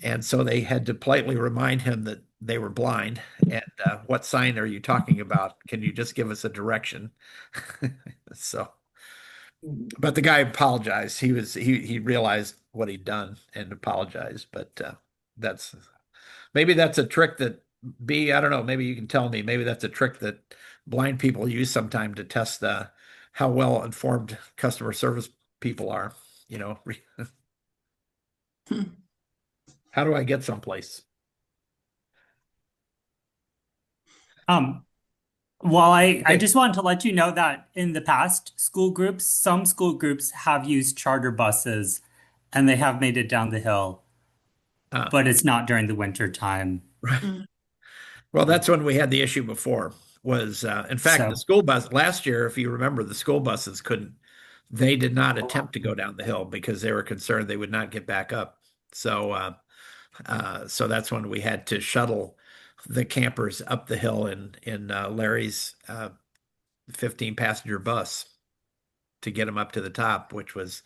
And so they had to politely remind him that they were blind. And what sign are you talking about? Can you just give us a direction? So, but the guy apologized. He realized what he'd done and apologized. But that's maybe that's a trick that I don't know. Maybe you can tell me. Maybe that's a trick that blind people use sometime to test how well informed customer service people are. You know, Hmm. how do I get someplace? Um, well, I Okay. just wanted to let you know that in the past, some school groups have used charter buses and they have made it down the hill, Uh, but it's not during the winter time. Mm. well, that's when we had the issue before. Was in fact the So, school bus last year, if you remember, the school buses couldn't. They did not attempt to go down the hill because they were concerned they would not get back up. So So that's when we had to shuttle the campers up the hill in Larry's 15 passenger bus to get them up to the top, which was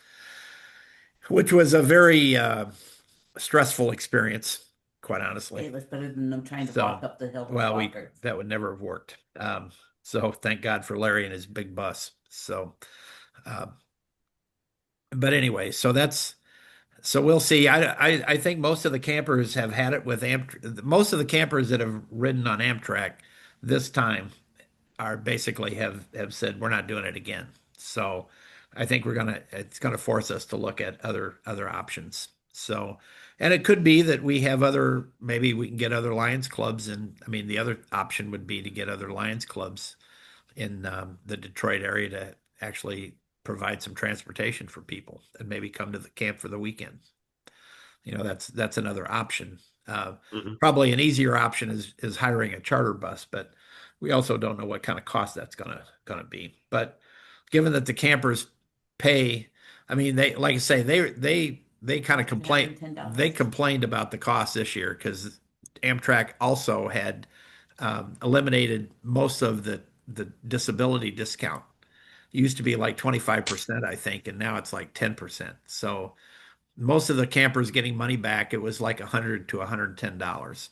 a very stressful experience, quite honestly. It was better than them trying to So, walk up the hill with well, walkers. that would never have worked. So thank God for Larry and his big bus. So, uh, but anyway, so we'll see. I think most of the campers have had it with most of the campers that have ridden on Amtrak this time are basically have said we're not doing it again. So I think it's gonna force us to look at other options. So, and it could be that we have maybe we can get other Lions clubs, and I mean the other option would be to get other Lions clubs in the Detroit area to actually provide some transportation for people and maybe come to the camp for the weekend. That's another option. Mhm. Probably an easier option is hiring a charter bus, but we also don't know what kind of cost that's gonna be. But given that the campers pay, I mean, they like I say, they kind of $110. they complained about the cost this year because Amtrak also had eliminated most of the disability discount. It used to be like 25%, I think, and now it's like 10%. So most of the campers getting money back, it was like $100 to $110.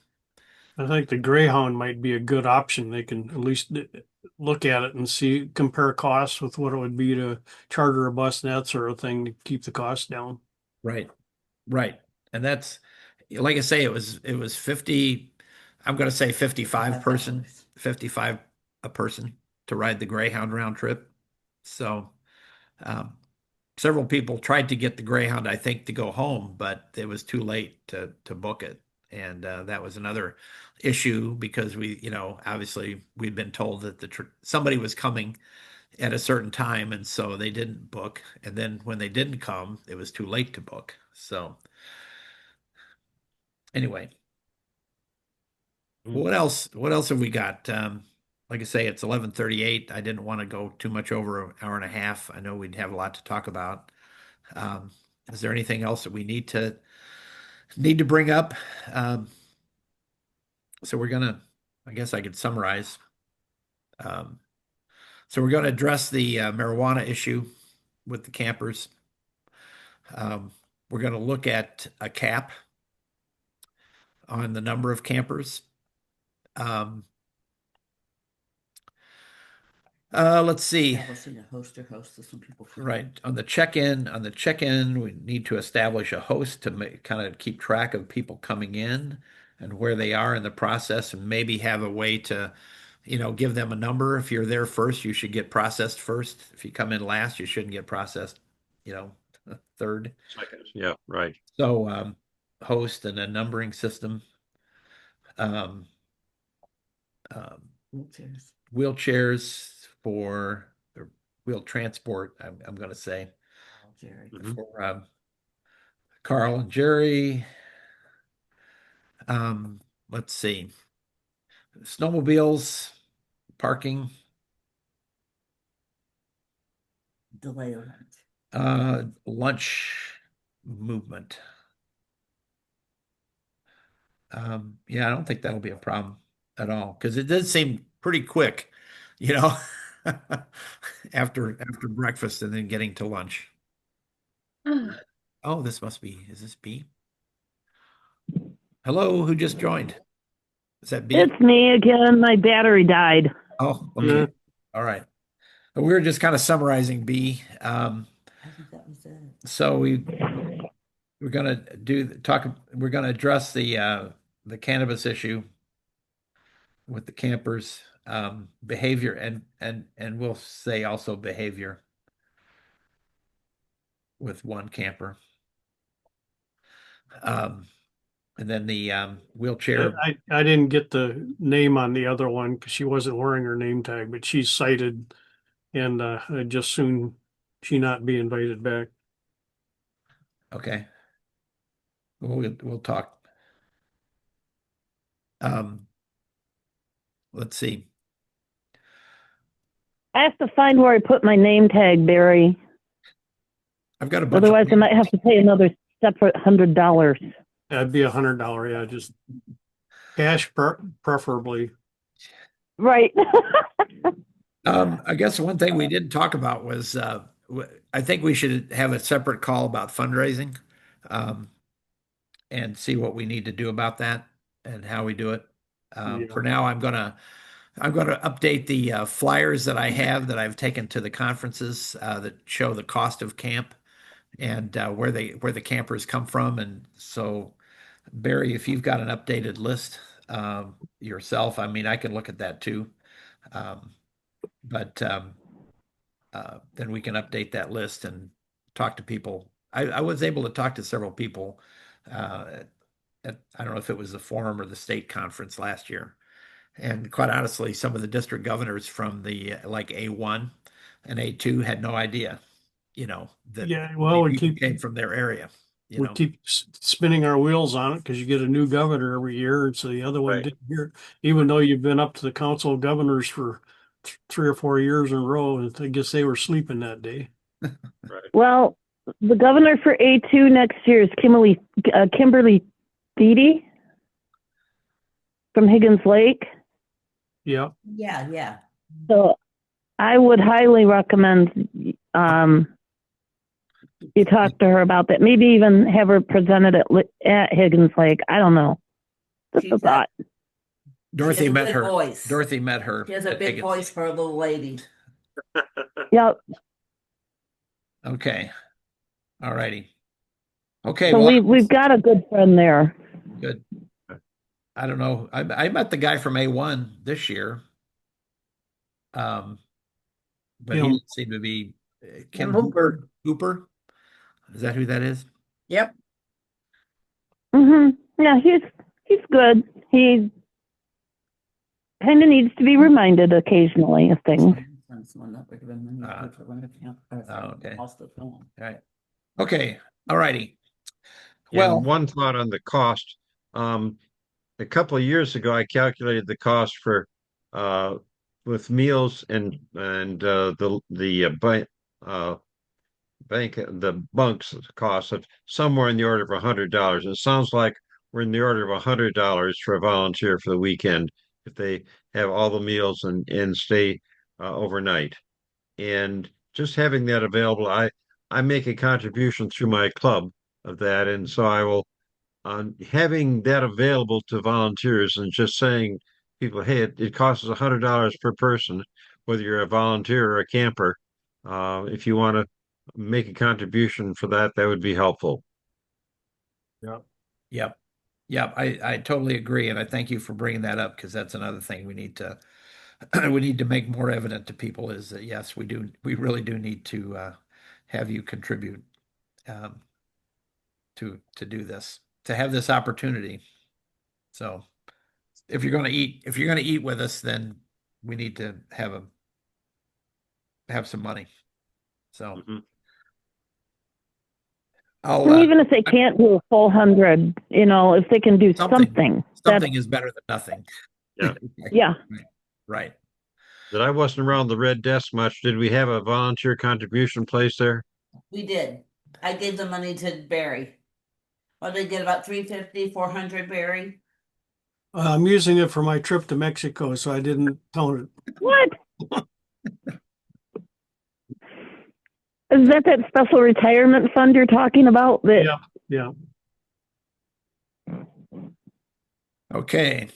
I think the Greyhound might be a good option. They can at least look at it and see, compare costs with what it would be to charter a bus and that sort of thing to keep the costs down. Right. Right. And that's like I say, it was 50, I'm gonna say 55 a person to ride the Greyhound round trip. So um, several people tried to get the Greyhound, I think, to go home, but it was too late to book it. And that was another issue because obviously we'd been told that somebody was coming at a certain time, and so they didn't book. And then when they didn't come, it was too late to book. So anyway, Mm. what else? What else have we got? Like I say, it's 11:38. I didn't want to go too much over an hour and a half. I know we'd have a lot to talk about. Um, is there anything else that we need to bring up? Um, so I guess I could summarize. Um, so we're going to address the marijuana issue with the campers. We're going to look at a cap on the number of campers. Um, let's see. Establishing a host or hostess when people come. Right. On the check-in, we need to establish a host to kind of keep track of people coming in and where they are in the process, and maybe have a way to, give them a number. If you're there first, you should get processed first. If you come in last, you shouldn't get processed, you know, third. Second. Yeah, right. So, host and a numbering system. Um, um, Wheelchairs. Wheelchairs for or wheel transport, I'm going to say. Oh, Jerry. Mhm. For Carl and Jerry. Let's see. Snowmobiles, parking, Delay lunch. lunch movement. Yeah, I don't think that'll be a problem at all because it did seem pretty quick, you know, after breakfast and then getting to lunch. Oh, is this B? Hello, who just joined? Is that B? It's me again. My battery died. Oh, Yeah. okay. All right. We were just kind of summarizing B. I think that was it. So we're gonna we're gonna address the cannabis issue with the campers, behavior and we'll say also behavior with one camper. And then the wheelchair. I didn't get the name on the other one because she wasn't wearing her name tag, but she's cited, and I'd just soon she not be invited back. Okay. We'll talk. Let's see. I have to find where I put my name tag, Barry. I've got a bunch Otherwise, I of might have to pay another separate $100. That'd be $100. Yeah, just cash preferably. Right. I guess one thing we didn't talk about was I think we should have a separate call about fundraising, um, and see what we need to do about that and how we do it. Yeah. For now, I'm gonna update the flyers that I have that I've taken to the conferences that show the cost of camp and where the campers come from. And so, Barry, if you've got an updated list yourself, I mean, I can look at that too. Um, but then we can update that list and talk to people. I was able to talk to several people uh, I don't know if it was the forum or the state conference last year. And quite honestly, some of the district governors from the like A1 and A2 had no idea, that Yeah, well, we people keep came from their area, we keep spinning our wheels on it because you get a new governor every year, and so the other one Right. didn't hear. Even though you've been up to the council of governors for 3 or 4 years in a row, and I guess they were sleeping that day. Right. Well, the governor for A2 next year is Kimberly Deedy from Higgins Lake. Yeah, Yeah. So I would highly recommend you talk to her about that. Maybe even have her presented at Higgins Lake. I don't know. Just a She's thought. Dorothy She has a met good her. voice. Dorothy met her. She has a at big Higgins. voice for a little lady. Yep. Okay. All righty. Okay. So Well, we've got a good friend there. good. I don't know. I met the guy from A1 this year. But he Kim. didn't seem to be Kim Kim Hooper. Hooper. Is that who that is? Yep. Yeah, he's good. He kind of needs to be reminded occasionally of things. Okay. All right. Okay. All righty. Well, Well, one thought on the cost. A couple of years ago, I calculated the cost for with meals and the bunks cost of somewhere in the order of $100. It sounds like we're in the order of $100 for a volunteer for the weekend if they have all the meals and stay overnight. And just having that available, I make a contribution through my club of that, and so I will on having that available to volunteers and just saying people, hey, it costs us $100 per person, whether you're a volunteer or a camper. If you want to make a contribution for that, that would be helpful. Yeah. yep. Yep. I totally agree. And I thank you for bringing that up because that's another thing we need to we need to make more evident to people is that yes, we really do need to have you contribute um, to do this, to have this opportunity. So if you're going to eat with us, then we need to have some money. So Mhm. I'll And even if they can't do a full 100, if they can do something. something is better than nothing. Yeah. Yeah. Right. That I wasn't around the red desk much. Did we have a volunteer contribution place there? We did. I gave the money to Barry. What did they get, about 350, 400, Barry? I'm using it for my trip to Mexico, so I didn't count it. What? Is that special retirement fund you're talking about? Yeah. Okay.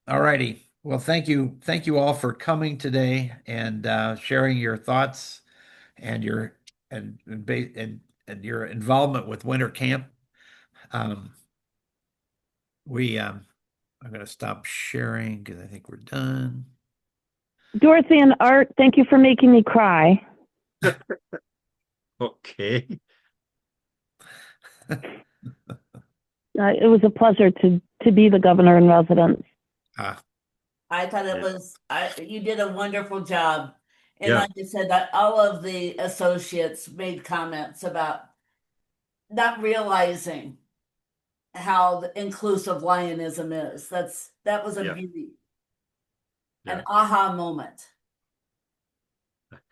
All righty. Well, thank you. Thank you all for coming today and sharing your thoughts and your and your involvement with winter camp. Um, I'm going to stop sharing because I think we're done. Dorothy and Art, thank you for making me cry. Okay. It was a pleasure to be the governor in residence. I thought it was, you did a wonderful job. And Yeah. like you said, that all of the associates made comments about not realizing how inclusive Lionism is. That was a Yeah. beauty, Yeah. an aha moment.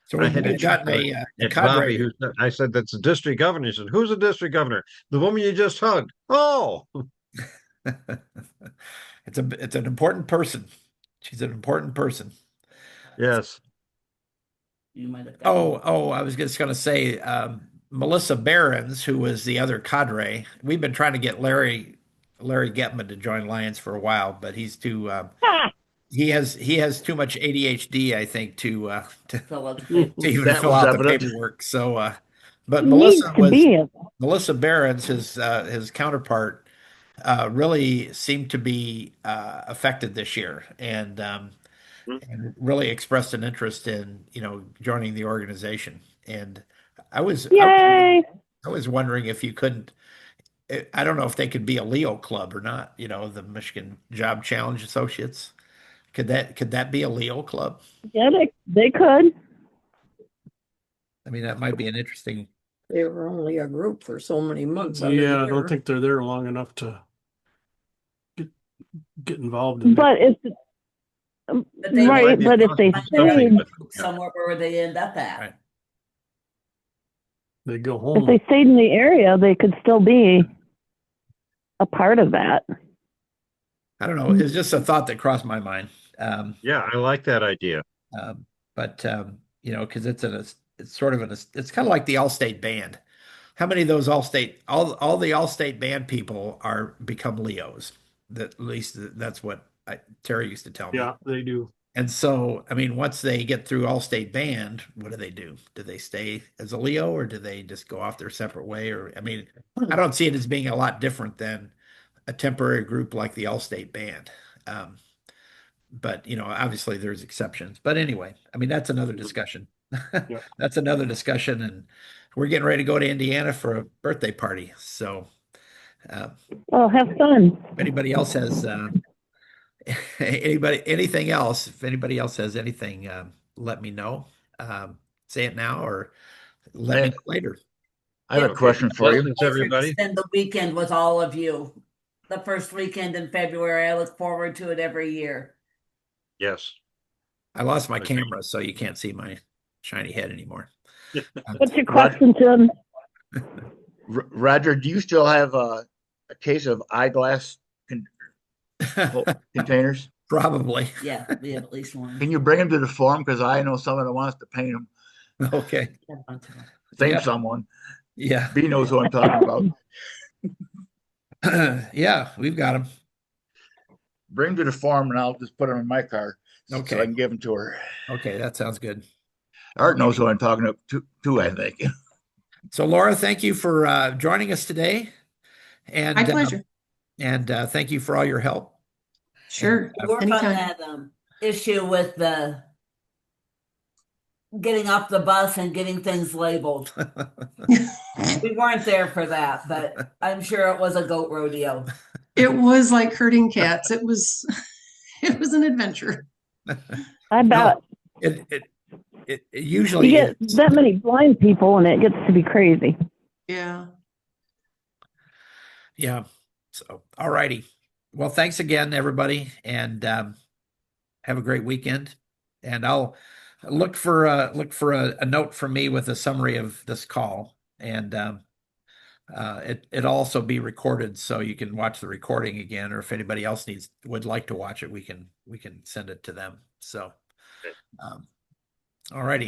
So I we've had to really gotten chuckle a at Bobby, cadre. I said, that's a district governor. He said, who's a district governor? The woman you just hugged. Oh, It's an important person. She's an important person. Yes. You might have gotten. I was just going to say, Melissa Behrens, who was the other cadre. We've been trying to get Larry Getman to join Lions for a while, but he's too Ah, he has too much ADHD, I think, Fill out the Mm. to paper. even That fill was out the evident. paperwork. So, but he needs to be. Melissa Behrens, his counterpart, really seemed to be affected this year, and really expressed an interest in, joining the organization. And I was I was Yay! I was wondering if you couldn't. I don't know if they could be a Leo club or not. The Michigan Job Challenge Associates. Could that be a Leo club? Yeah, they could. I mean, that might be an interesting. They were only a group for so many months out of the Yeah, I year. don't think they're there long enough to get involved in that. But if But they right, might be but if they something stayed, with somewhere where they end up at. Right. They go if home. they stayed in the area, they could still be a part of that. I don't know. It's just a thought that crossed my mind. Yeah, I like that idea. But because it's sort of it's kind of like the All-State band. How many of those all the All-State band people are become Leos? That at least that's what Terry used to tell me. Yeah, they do. And so, I mean, once they get through All-State band, what do they do? Do they stay as a Leo, or do they just go off their separate way? Or, I mean, I don't see it as being a lot different than a temporary group like the All-State band. Um, but obviously there's exceptions. But anyway, I mean, that's another discussion. Yeah. That's another discussion, and we're getting ready to go to Indiana for a birthday party. So, uh, Well, have fun. if anybody else has anything else, if anybody else has anything, let me know. Say it now or let me know later. I have a question for you. Blessings, everybody. Spend the weekend with all of you. The first weekend in February. I look forward to it every year. Yes. I lost my Okay. camera, so you can't see my shiny head anymore. What's your question, Tim? Roger, do you still have a case of eyeglass containers? Probably. Yeah, we have at least one. Can you bring them to the forum? Because I know someone that wants to paint them. Okay. Same Yeah. someone. Yeah. B knows who I'm talking about. Yeah, we've got them. Bring them to the forum and I'll just put them in my car so Okay. I can give them to her. Okay, that sounds good. Art knows who I'm talking to too, I think. So, Laura, thank you for joining us today, and My pleasure. Thank you for all your help. Sure. Work on Anytime. that issue with the getting off the bus and getting things labeled. We weren't there for that, but I'm sure it was a goat rodeo. It was like herding cats. It was an adventure. I bet. It You usually get is. that many blind people, and it gets to be crazy. Yeah. Yeah. So, all righty. Well, thanks again, everybody, and have a great weekend. And I'll look for a note from me with a summary of this call, and it'll also be recorded, so you can watch the recording again, or if anybody else would like to watch it, we can send it to them. So, all righty.